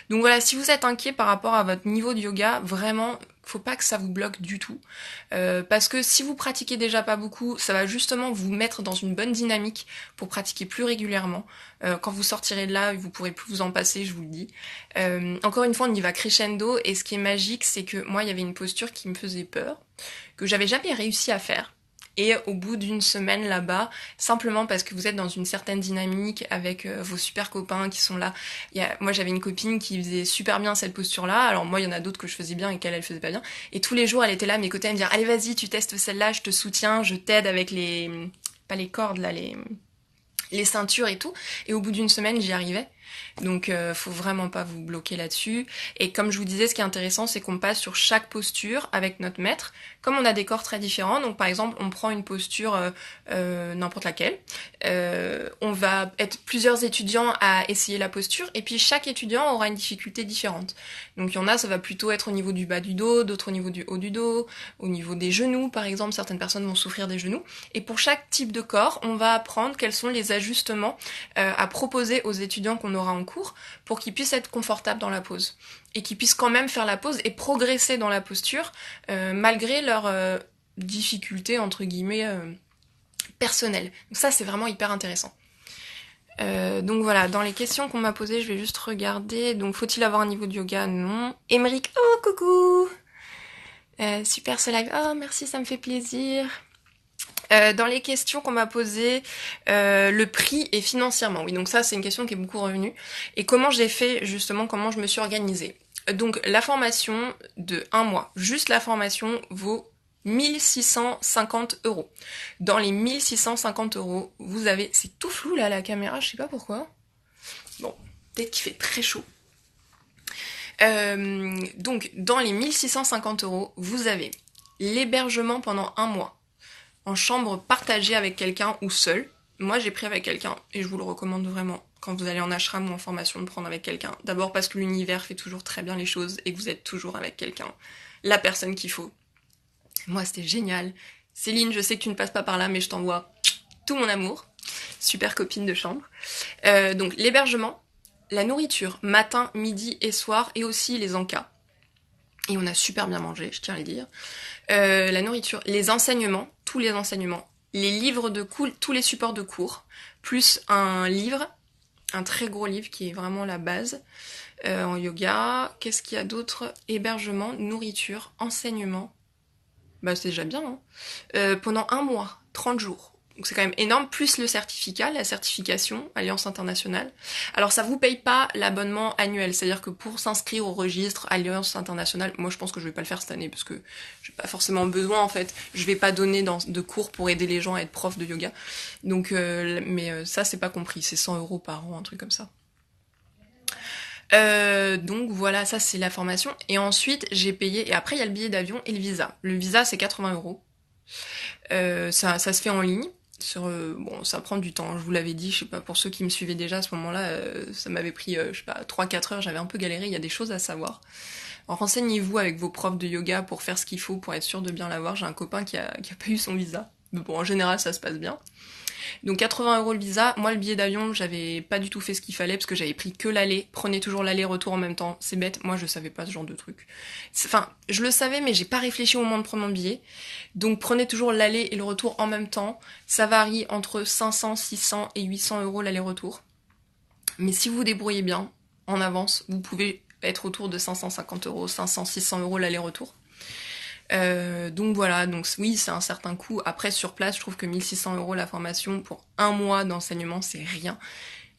Donc voilà, si vous êtes inquiet par rapport à votre niveau de yoga, vraiment, faut pas que ça vous bloque du tout. Parce que si vous pratiquez déjà pas beaucoup, ça va justement vous mettre dans une bonne dynamique pour pratiquer plus régulièrement. Quand vous sortirez de là, vous pourrez plus vous en passer, je vous le dis. Encore une fois, on y va crescendo, et ce qui est magique, c'est que moi, il y avait une posture qui me faisait peur, que j'avais jamais réussi à faire. Et au bout d'une semaine là-bas, simplement parce que vous êtes dans une certaine dynamique avec vos super copains qui sont là. Moi j'avais une copine qui faisait super bien cette posture-là, alors moi il y en a d'autres que je faisais bien et qu'elle faisait pas bien. Et tous les jours elle était là à mes côtés à me dire allez vas-y tu testes celle-là, je te soutiens, je t'aide avec pas les cordes là, les ceintures et tout. Et au bout d'une semaine j'y arrivais. Donc faut vraiment pas vous bloquer là-dessus. Et comme je vous disais, ce qui est intéressant, c'est qu'on passe sur chaque posture avec notre maître. Comme on a des corps très différents, donc par exemple, on prend une posture n'importe laquelle. On va être plusieurs étudiants à essayer la posture, et puis chaque étudiant aura une difficulté différente. Donc il y en a, ça va plutôt être au niveau du bas du dos, d'autres au niveau du haut du dos, au niveau des genoux, par exemple, certaines personnes vont souffrir des genoux. Et pour chaque type de corps, on va apprendre quels sont les ajustements à proposer aux étudiants qu'on aura en cours pour qu'ils puissent être confortables dans la pose et qu'ils puissent quand même faire la pose et progresser dans la posture malgré leurs difficultés entre guillemets personnelles. Donc ça c'est vraiment hyper intéressant. Donc voilà, dans les questions qu'on m'a posées, je vais juste regarder. Donc faut-il avoir un niveau de yoga? Non. Émeric, oh coucou, super ce live, oh merci, ça me fait plaisir. Dans les questions qu'on m'a posées, le prix et financièrement. Oui, donc ça c'est une question qui est beaucoup revenue. Et comment j'ai fait justement, comment je me suis organisée. Donc la formation de 1 mois, juste la formation vaut 1650 €. Dans les 1650 €, vous avez... C'est tout flou là la caméra, je sais pas pourquoi. Bon, peut-être qu'il fait très chaud. Donc dans les 1650 €, vous avez l'hébergement pendant 1 mois en chambre partagée avec quelqu'un ou seul. Moi, j'ai pris avec quelqu'un et je vous le recommande vraiment quand vous allez en ashram ou en formation de prendre avec quelqu'un. D'abord parce que l'univers fait toujours très bien les choses et que vous êtes toujours avec quelqu'un. La personne qu'il faut. Moi, c'était génial. Céline, je sais que tu ne passes pas par là, mais je t'envoie tout mon amour. Super copine de chambre. Donc, l'hébergement, la nourriture, matin, midi et soir, et aussi les encas. Et on a super bien mangé, je tiens à le dire. La nourriture, les enseignements, tous les enseignements, les livres de cours, tous les supports de cours, plus un livre, un très gros livre qui est vraiment la base en yoga. Qu'est-ce qu'il y a d'autre? Hébergement, nourriture, enseignement. Bah c'est déjà bien, hein. Pendant 1 mois, 30 jours. Donc c'est quand même énorme, plus le certificat, la certification, Alliance Internationale. Alors ça vous paye pas l'abonnement annuel, c'est-à-dire que pour s'inscrire au registre Alliance Internationale, moi je pense que je vais pas le faire cette année, parce que j'ai pas forcément besoin en fait, je vais pas donner de cours pour aider les gens à être prof de yoga. Donc, ça c'est pas compris, c'est 100 € par an, un truc comme ça. Donc voilà, ça c'est la formation. Et ensuite j'ai payé, et après il y a le billet d'avion et le visa. Le visa c'est 80 €. Ça se fait en ligne. Bon, ça prend du temps, je vous l'avais dit, je sais pas, pour ceux qui me suivaient déjà à ce moment-là, ça m'avait pris, je sais pas, 3-4 heures, j'avais un peu galéré, il y a des choses à savoir. Alors, renseignez-vous avec vos profs de yoga pour faire ce qu'il faut, pour être sûr de bien l'avoir. J'ai un copain qui a pas eu son visa, mais bon, en général, ça se passe bien. Donc 80 € le visa. Moi, le billet d'avion, j'avais pas du tout fait ce qu'il fallait parce que j'avais pris que l'aller. Prenez toujours l'aller-retour en même temps. C'est bête. Moi, je savais pas ce genre de truc. Enfin, je le savais, mais j'ai pas réfléchi au moment de prendre mon billet. Donc prenez toujours l'aller et le retour en même temps. Ça varie entre 500, 600 et 800 € l'aller-retour. Mais si vous vous débrouillez bien, en avance, vous pouvez être autour de 550 €, 500, 600 € l'aller-retour. Donc voilà, donc oui, c'est un certain coût. Après, sur place, je trouve que 1 600 € la formation pour un mois d'enseignement, c'est rien.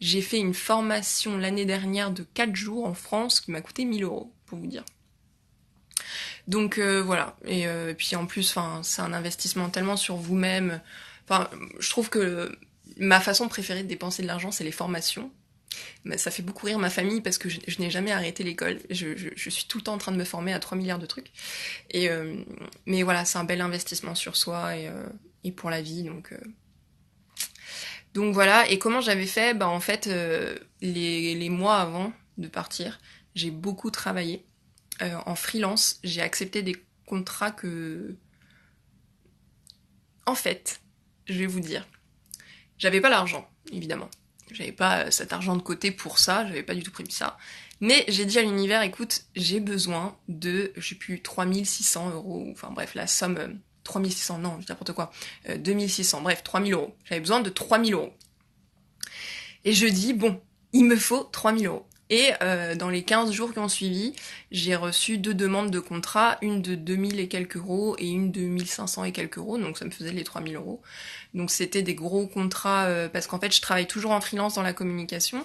J'ai fait une formation l'année dernière de 4 jours en France qui m'a coûté 1 000 €, pour vous dire. Donc voilà, et puis en plus, enfin, c'est un investissement tellement sur vous-même. Enfin, je trouve que ma façon préférée de dépenser de l'argent, c'est les formations. Mais ça fait beaucoup rire ma famille parce que je n'ai jamais arrêté l'école. Je suis tout le temps en train de me former à 3 milliards de trucs. Et mais voilà, c'est un bel investissement sur soi et pour la vie. Donc voilà. Et comment j'avais fait? Bah en fait, les mois avant de partir, j'ai beaucoup travaillé. En freelance, j'ai accepté des contrats que... En fait, je vais vous dire, j'avais pas l'argent, évidemment. J'avais pas cet argent de côté pour ça, j'avais pas du tout prévu ça. Mais j'ai dit à l'univers, écoute, j'ai besoin de, je sais plus, 3 600 €, enfin bref, la somme, 3 600, non, je dis n'importe quoi, 2 600, bref, 3 000 €. J'avais besoin de 3 000 €. Et je dis, bon, il me faut 3 000 €. Et dans les 15 jours qui ont suivi, j'ai reçu 2 demandes de contrat, une de 2 000 et quelques euros et une de 1 500 et quelques euros, donc ça me faisait les 3 000 €. Donc c'était des gros contrats, parce qu'en fait je travaille toujours en freelance dans la communication,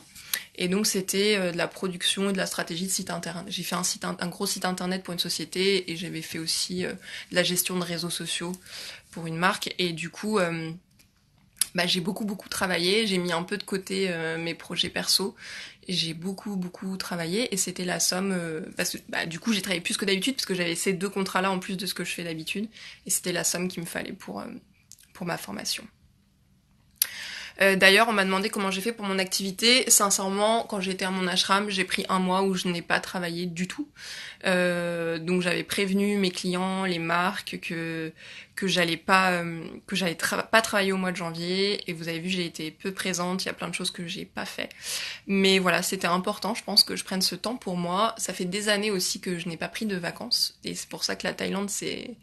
et donc c'était de la production et de la stratégie de site internet. J'ai fait un gros site internet pour une société, et j'avais fait aussi de la gestion de réseaux sociaux pour une marque, et du coup... bah, j'ai beaucoup travaillé, j'ai mis un peu de côté mes projets perso, j'ai beaucoup travaillé, et c'était la somme, parce que bah, du coup j'ai travaillé plus que d'habitude parce que j'avais ces 2 contrats là en plus de ce que je fais d'habitude, et c'était la somme qu'il me fallait pour ma formation. D'ailleurs, on m'a demandé comment j'ai fait pour mon activité. Sincèrement, quand j'étais à mon ashram, j'ai pris un mois où je n'ai pas travaillé du tout. Donc j'avais prévenu mes clients, les marques, que j'allais pas pas travailler au mois de janvier. Et vous avez vu, j'ai été peu présente. Il y a plein de choses que j'ai pas fait. Mais voilà, c'était important. Je pense que je prenne ce temps pour moi. Ça fait des années aussi que je n'ai pas pris de vacances, et c'est pour ça que la Thaïlande, c'est,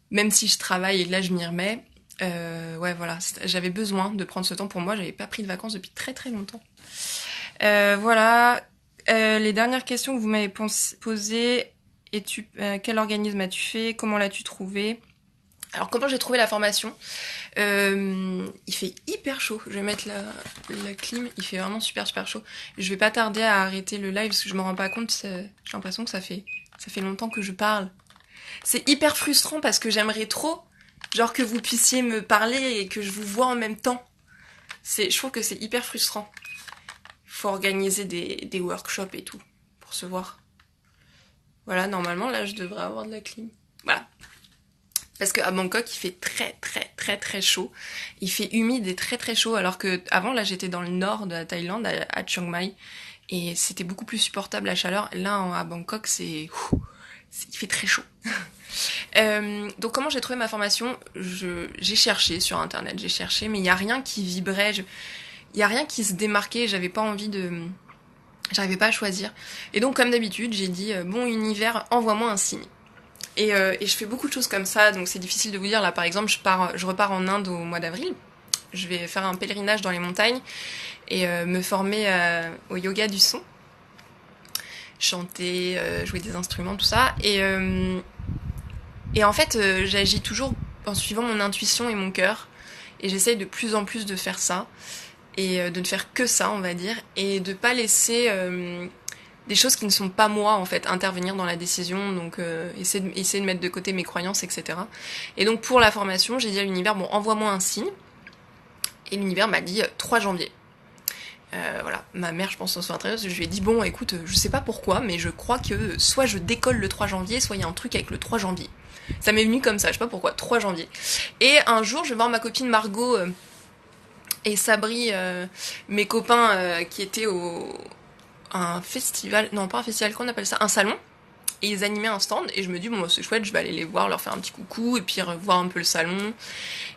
même si je travaille et là je m'y remets. Ouais, voilà, j'avais besoin de prendre ce temps pour moi, j'avais pas pris de vacances depuis très longtemps. Voilà, les dernières questions que vous m'avez posées, quel organisme as-tu fait? Comment l'as-tu trouvé? Alors, comment j'ai trouvé la formation? Il fait hyper chaud, je vais mettre la clim, il fait vraiment super chaud. Je vais pas tarder à arrêter le live parce que je me rends pas compte, j'ai l'impression que ça fait longtemps que je parle. C'est hyper frustrant parce que j'aimerais trop, genre, que vous puissiez me parler et que je vous vois en même temps. Je trouve que c'est hyper frustrant. Faut organiser des workshops et tout pour se voir. Voilà, normalement là je devrais avoir de la clim. Voilà. Parce qu'à Bangkok il fait très chaud. Il fait humide et très chaud, alors que avant là j'étais dans le nord de la Thaïlande, à Chiang Mai, et c'était beaucoup plus supportable la chaleur. Là à Bangkok il fait très chaud. Donc comment j'ai trouvé ma formation? J'ai cherché sur internet, mais il n'y a rien qui vibrait, il n'y a rien qui se démarquait, j'arrivais pas à choisir. Et donc comme d'habitude, j'ai dit, bon univers, envoie-moi un signe. Et je fais beaucoup de choses comme ça, donc c'est difficile de vous dire. Là par exemple, je repars en Inde au mois d'avril. Je vais faire un pèlerinage dans les montagnes et me former au yoga du son. Chanter, jouer des instruments, tout ça. Et en fait, j'agis toujours en suivant mon intuition et mon cœur. Et j'essaye de plus en plus de faire ça. Et de ne faire que ça, on va dire. Et de pas laisser des choses qui ne sont pas moi, en fait, intervenir dans la décision. Donc, essayer de mettre de côté mes croyances, etc. Et donc, pour la formation, j'ai dit à l'univers, bon, envoie-moi un signe. Et l'univers m'a dit 3 janvier. Voilà, ma mère, je pense, s'en souvient très bien, je lui ai dit, bon, écoute, je sais pas pourquoi, mais je crois que soit je décolle le 3 janvier, soit il y a un truc avec le 3 janvier. Ça m'est venu comme ça, je sais pas pourquoi, 3 janvier. Et un jour, je vais voir ma copine Margot et Sabri, mes copains qui étaient un festival, non pas un festival, qu'on appelle ça, un salon. Et ils animaient un stand, et je me dis, bon, c'est chouette, je vais aller les voir, leur faire un petit coucou, et puis revoir un peu le salon.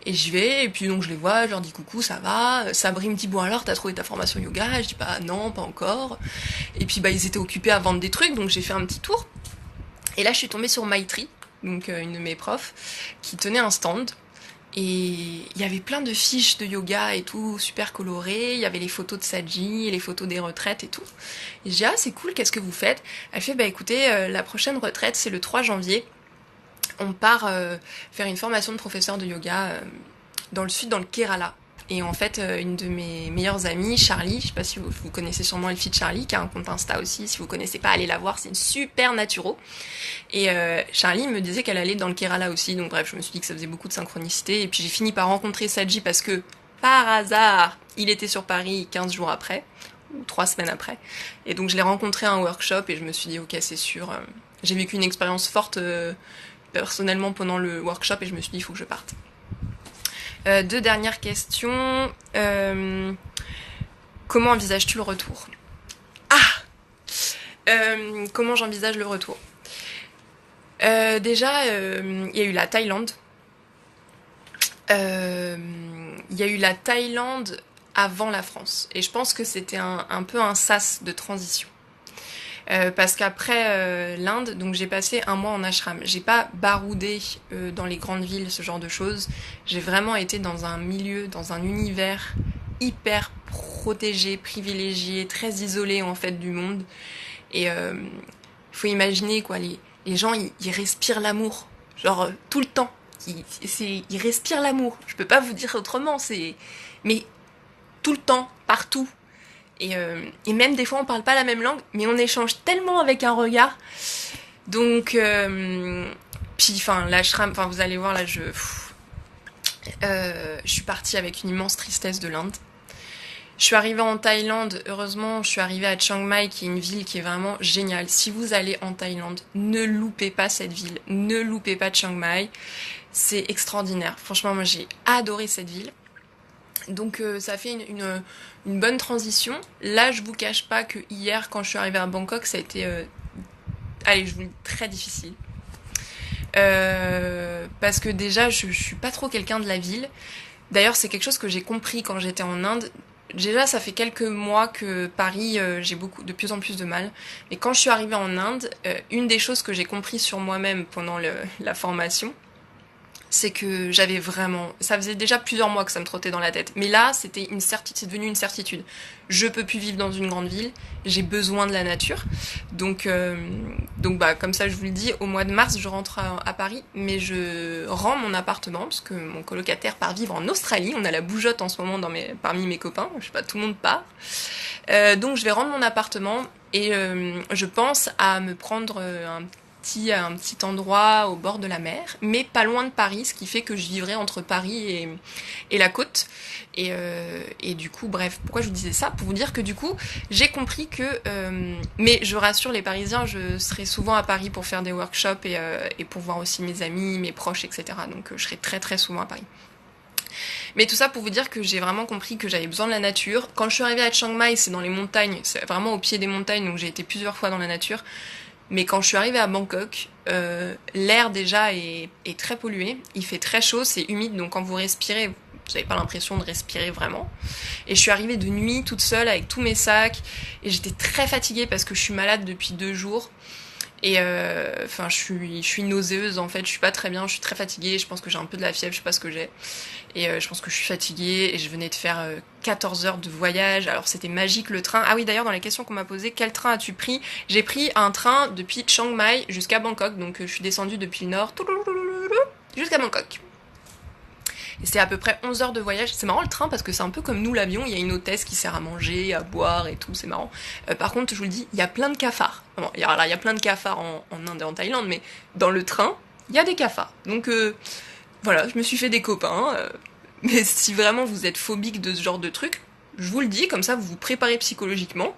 Et j'y vais, et puis donc je les vois, je leur dis coucou, ça va. Sabri me dit, bon alors, t'as trouvé ta formation yoga? Je dis, bah non, pas encore. Et puis bah ils étaient occupés à vendre des trucs, donc j'ai fait un petit tour. Et là, je suis tombée sur Maitri, donc une de mes profs, qui tenait un stand. Et il y avait plein de fiches de yoga et tout, super colorées. Il y avait les photos de Saji, et les photos des retraites et tout. Et je dis, ah c'est cool, qu'est-ce que vous faites? Elle fait, bah écoutez, la prochaine retraite c'est le 3 janvier. on part faire une formation de professeur de yoga dans le sud, dans le Kerala. Et en fait, une de mes meilleures amies, Charlie, je sais pas si vous connaissez sûrement Elfie Charlie, qui a un compte Insta aussi, si vous connaissez pas, allez la voir, c'est une super naturo. Et Charlie me disait qu'elle allait dans le Kerala aussi, donc bref, je me suis dit que ça faisait beaucoup de synchronicité. Et puis j'ai fini par rencontrer Saji parce que, par hasard, il était sur Paris 15 jours après, ou 3 semaines après. Et donc je l'ai rencontré à un workshop et je me suis dit, ok, c'est sûr. J'ai vécu une expérience forte personnellement pendant le workshop et je me suis dit, il faut que je parte. 2 dernières questions. Comment envisages-tu le retour? Comment j'envisage le retour? Déjà, il y a eu la Thaïlande. Il y a eu la Thaïlande avant la France. Et je pense que c'était un peu un sas de transition. Parce qu'après l'Inde, donc j'ai passé 1 mois en ashram. J'ai pas baroudé dans les grandes villes, ce genre de choses. J'ai vraiment été dans un milieu, dans un univers hyper protégé, privilégié, très isolé en fait du monde. Et faut imaginer quoi, les gens ils respirent l'amour, genre tout le temps. Ils respirent l'amour. Je peux pas vous dire autrement, mais tout le temps, partout. Et même des fois on parle pas la même langue, mais on échange tellement avec un regard. Donc, puis enfin l'ashram, enfin vous allez voir là, je suis partie avec une immense tristesse de l'Inde. Je suis arrivée en Thaïlande, heureusement, je suis arrivée à Chiang Mai, qui est une ville qui est vraiment géniale. Si vous allez en Thaïlande, ne loupez pas cette ville, ne loupez pas Chiang Mai. C'est extraordinaire. Franchement, moi j'ai adoré cette ville. Donc ça fait une bonne transition. Là, je vous cache pas que hier, quand je suis arrivée à Bangkok, ça a été, allez, je vous le dis, très difficile. Parce que déjà, je suis pas trop quelqu'un de la ville. D'ailleurs, c'est quelque chose que j'ai compris quand j'étais en Inde. Déjà, ça fait quelques mois que Paris, j'ai de plus en plus de mal. Mais quand je suis arrivée en Inde, une des choses que j'ai compris sur moi-même pendant la formation, c'est que j'avais vraiment... Ça faisait déjà plusieurs mois que ça me trottait dans la tête. Mais là, c'est devenu une certitude. Je peux plus vivre dans une grande ville, j'ai besoin de la nature. Donc bah, comme ça, je vous le dis, au mois de mars, je rentre à Paris, mais je rends mon appartement, parce que mon colocataire part vivre en Australie. On a la bougeotte en ce moment parmi mes copains, je sais pas, tout le monde part. Donc je vais rendre mon appartement, et je pense à me prendre un petit endroit au bord de la mer, mais pas loin de Paris, ce qui fait que je vivrai entre Paris et la côte. Et du coup, bref, pourquoi je vous disais ça? Pour vous dire que du coup, j'ai compris que... mais je rassure les Parisiens, je serai souvent à Paris pour faire des workshops et pour voir aussi mes amis, mes proches, etc. Donc je serai très très souvent à Paris. Mais tout ça pour vous dire que j'ai vraiment compris que j'avais besoin de la nature. Quand je suis arrivée à Chiang Mai, c'est dans les montagnes, c'est vraiment au pied des montagnes, donc j'ai été plusieurs fois dans la nature. Mais quand je suis arrivée à Bangkok, l'air déjà est très pollué, il fait très chaud, c'est humide, donc quand vous respirez, vous n'avez pas l'impression de respirer vraiment. Et je suis arrivée de nuit toute seule avec tous mes sacs, et j'étais très fatiguée parce que je suis malade depuis 2 jours. Et enfin, je suis nauséeuse en fait, je suis pas très bien, je suis très fatiguée, je pense que j'ai un peu de la fièvre, je sais pas ce que j'ai. Et je pense que je suis fatiguée et je venais de faire 14 heures de voyage, alors c'était magique le train. Ah oui, d'ailleurs dans les questions qu'on m'a posées, quel train as-tu pris? J'ai pris un train depuis Chiang Mai jusqu'à Bangkok, donc je suis descendue depuis le nord jusqu'à Bangkok. Et c'est à peu près 11 heures de voyage. C'est marrant le train parce que c'est un peu comme nous l'avion, il y a une hôtesse qui sert à manger, à boire et tout, c'est marrant. Par contre, je vous le dis, il y a plein de cafards. Bon, il y a plein de cafards en Inde et en Thaïlande, mais dans le train, il y a des cafards. Donc voilà, je me suis fait des copains. Mais si vraiment vous êtes phobique de ce genre de truc, je vous le dis, comme ça vous vous préparez psychologiquement.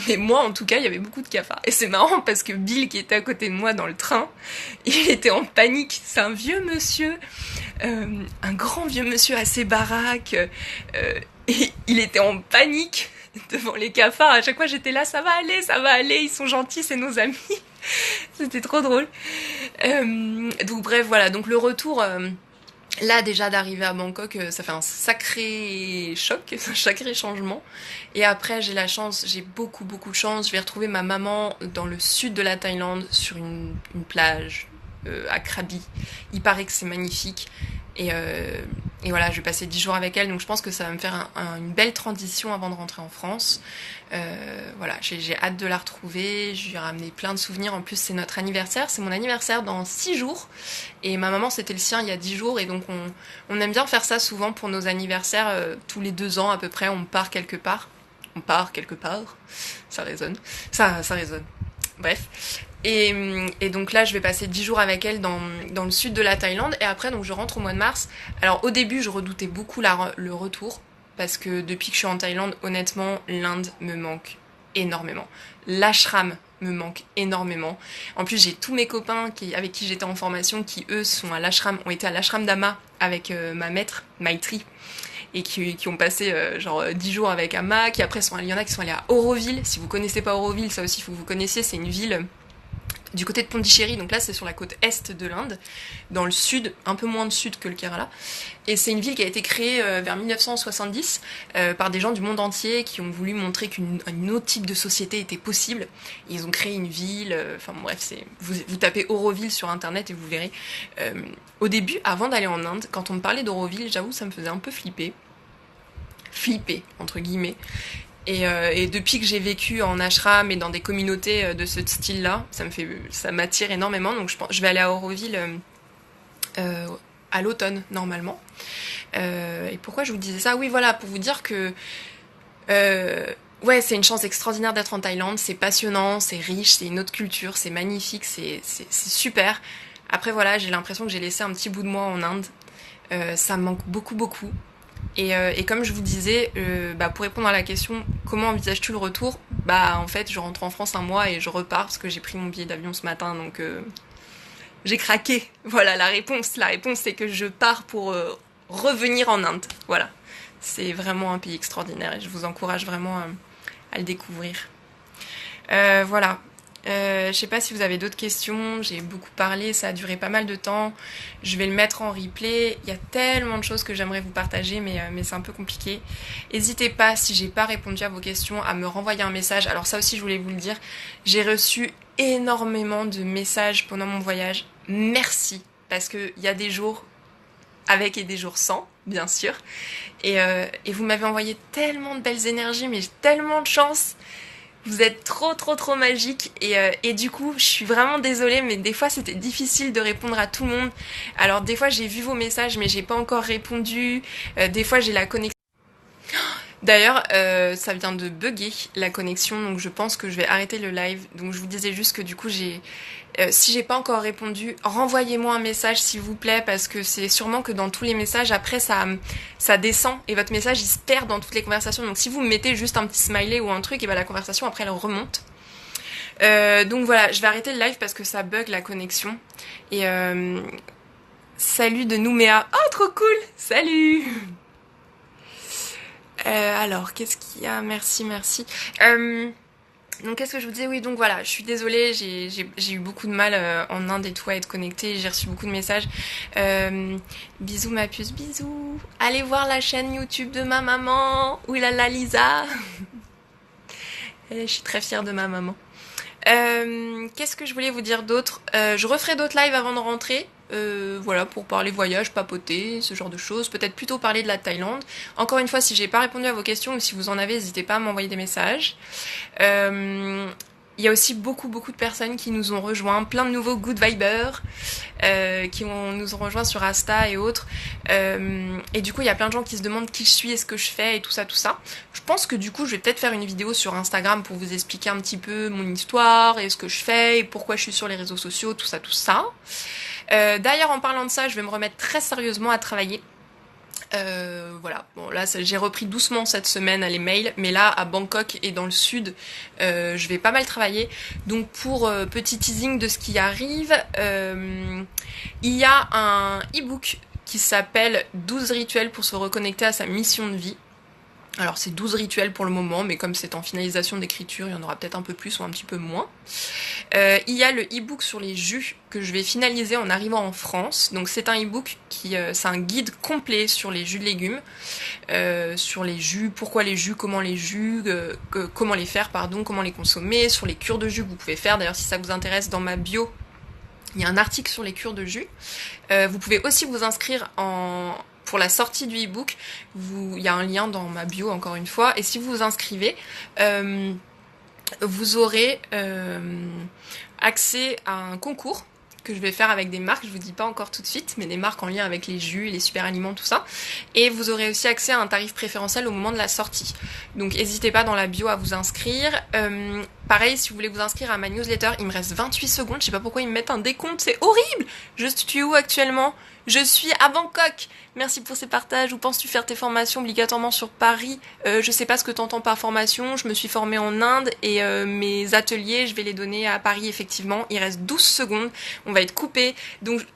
Mais moi, en tout cas, il y avait beaucoup de cafards. Et c'est marrant parce que Bill, qui était à côté de moi dans le train, il était en panique. C'est un vieux monsieur, un grand vieux monsieur assez baraque. Et il était en panique devant les cafards. À chaque fois, j'étais là, ça va aller, ils sont gentils, c'est nos amis. C'était trop drôle. Donc bref, voilà. Donc le retour... Là, déjà, d'arriver à Bangkok, ça fait un sacré choc, un sacré changement. Et après, j'ai la chance, j'ai beaucoup, beaucoup de chance. Je vais retrouver ma maman dans le sud de la Thaïlande, sur une plage, à Krabi. Il paraît que c'est magnifique. Et Et voilà, je vais passer 10 jours avec elle, donc je pense que ça va me faire une belle transition avant de rentrer en France. Voilà, j'ai hâte de la retrouver, je lui ai ramené plein de souvenirs. En plus, c'est notre anniversaire, c'est mon anniversaire dans 6 jours. Et ma maman, c'était le sien il y a 10 jours. Et donc, on aime bien faire ça souvent pour nos anniversaires. Tous les 2 ans à peu près, on part quelque part. On part quelque part. Ça résonne. Ça résonne. Bref. Et donc là, je vais passer 10 jours avec elle dans le sud de la Thaïlande. Et après, donc je rentre au mois de mars. Alors au début, je redoutais beaucoup le retour. Parce que depuis que je suis en Thaïlande, honnêtement, l'Inde me manque énormément. L'ashram me manque énormément. En plus, j'ai tous mes copains avec qui j'étais en formation qui, eux, sont à l'ashram, ont été à l'ashram d'Ama avec ma maître, Maitri. Et qui ont passé genre 10 jours avec Ama, qui après il y en a qui sont allés à Auroville. Si vous connaissez pas Auroville, ça aussi il faut que vous connaissiez, c'est une ville du côté de Pondichéry, donc là c'est sur la côte est de l'Inde, dans le sud, un peu moins de sud que le Kerala. Et c'est une ville qui a été créée vers 1970 par des gens du monde entier qui ont voulu montrer qu'un autre type de société était possible. Et ils ont créé une ville, enfin bon, bref, vous tapez Auroville sur internet et vous verrez. Au début, avant d'aller en Inde, quand on me parlait d'Auroville, j'avoue ça me faisait un peu flipper. Flipper, entre guillemets. Et depuis que j'ai vécu en ashram et dans des communautés de ce style-là, ça m'attire énormément. Donc je vais aller à Auroville à l'automne normalement. Et pourquoi je vous disais ça? Oui, voilà, pour vous dire que ouais, c'est une chance extraordinaire d'être en Thaïlande. C'est passionnant, c'est riche, c'est une autre culture, c'est magnifique, c'est super. Après voilà, j'ai l'impression que j'ai laissé un petit bout de moi en Inde. Ça me manque beaucoup, beaucoup. Et comme je vous disais, pour répondre à la question comment envisages-tu le retour, en fait je rentre en France un mois et je repars parce que j'ai pris mon billet d'avion ce matin, donc j'ai craqué. Voilà la réponse c'est que je pars pour revenir en Inde. Voilà, c'est vraiment un pays extraordinaire et je vous encourage vraiment à le découvrir. Voilà. Je sais pas si vous avez d'autres questions, j'ai beaucoup parlé, ça a duré pas mal de temps, je vais le mettre en replay, il y a tellement de choses que j'aimerais vous partager mais c'est un peu compliqué. N'hésitez pas, si j'ai pas répondu à vos questions, à me renvoyer un message. Alors ça aussi je voulais vous le dire, j'ai reçu énormément de messages pendant mon voyage, merci, parce qu'il y a des jours avec et des jours sans, bien sûr, et vous m'avez envoyé tellement de belles énergies, mais j'ai tellement de chance. Vous êtes trop trop trop magique et du coup je suis vraiment désolée mais des fois c'était difficile de répondre à tout le monde. Alors des fois j'ai vu vos messages mais j'ai pas encore répondu, des fois j'ai la connexion. D'ailleurs ça vient de bugger la connexion donc je pense que je vais arrêter le live. Donc je vous disais juste que du coup si j'ai pas encore répondu, renvoyez-moi un message s'il vous plaît parce que c'est sûrement que dans tous les messages après ça descend et votre message il se perd dans toutes les conversations. Donc si vous me mettez juste un petit smiley ou un truc et la conversation après elle remonte. Donc voilà, je vais arrêter le live parce que ça bug la connexion. Et salut de Nouméa. Oh trop cool. Salut. Alors qu'est-ce qu'il y a? Merci. Donc qu'est-ce que je vous disais? Oui, donc voilà, je suis désolée, j'ai eu beaucoup de mal en Inde et tout à être connectée, j'ai reçu beaucoup de messages. Bisous ma puce, bisous. Allez voir la chaîne YouTube de ma maman. Oulala Lisa. Je suis très fière de ma maman. Qu'est-ce que je voulais vous dire d'autre? Je referai d'autres lives avant de rentrer. Voilà, pour parler voyage, papoter, ce genre de choses. Peut-être plutôt parler de la Thaïlande. Encore une fois, si j'ai pas répondu à vos questions ou si vous en avez, n'hésitez pas à m'envoyer des messages. Il y a aussi beaucoup de personnes qui nous ont rejoints, plein de nouveaux good vibers nous ont rejoints sur Insta et autres. Et du coup, il y a plein de gens qui se demandent qui je suis et ce que je fais et tout ça. Je pense que du coup, je vais peut-être faire une vidéo sur Instagram pour vous expliquer un petit peu mon histoire et ce que je fais et pourquoi je suis sur les réseaux sociaux, tout ça. D'ailleurs, en parlant de ça, je vais me remettre très sérieusement à travailler. Voilà, bon là j'ai repris doucement cette semaine les mails, mais là à Bangkok et dans le sud, je vais pas mal travailler. Donc pour petit teasing de ce qui arrive, il y a un e-book qui s'appelle 12 rituels pour se reconnecter à sa mission de vie. Alors c'est 12 rituels pour le moment, mais comme c'est en finalisation d'écriture, il y en aura peut-être un peu plus ou un petit peu moins. Il y a le e-book sur les jus que je vais finaliser en arrivant en France. Donc c'est un e-book c'est un guide complet sur les jus de légumes, sur les jus, pourquoi les jus, comment les jus, comment les faire, comment les consommer, sur les cures de jus que vous pouvez faire. D'ailleurs si ça vous intéresse, dans ma bio, il y a un article sur les cures de jus. Vous pouvez aussi vous inscrire pour la sortie du e-book, il y a un lien dans ma bio encore une fois, et si vous vous inscrivez, vous aurez accès à un concours que je vais faire avec des marques, je vous dis pas encore tout de suite, mais des marques en lien avec les jus, les super aliments, tout ça. Et vous aurez aussi accès à un tarif préférentiel au moment de la sortie. Donc n'hésitez pas dans la bio à vous inscrire. Pareil, si vous voulez vous inscrire à ma newsletter, il me reste 28 secondes, je sais pas pourquoi ils me mettent un décompte, c'est horrible. Je suis où actuellement ? Je suis à Bangkok. Merci pour ces partages. Où penses-tu faire tes formations obligatoirement sur Paris ? Je sais pas ce que t'entends par formation. Je me suis formée en Inde et mes ateliers, je vais les donner à Paris effectivement. Il reste 12 secondes. On va être coupé. Donc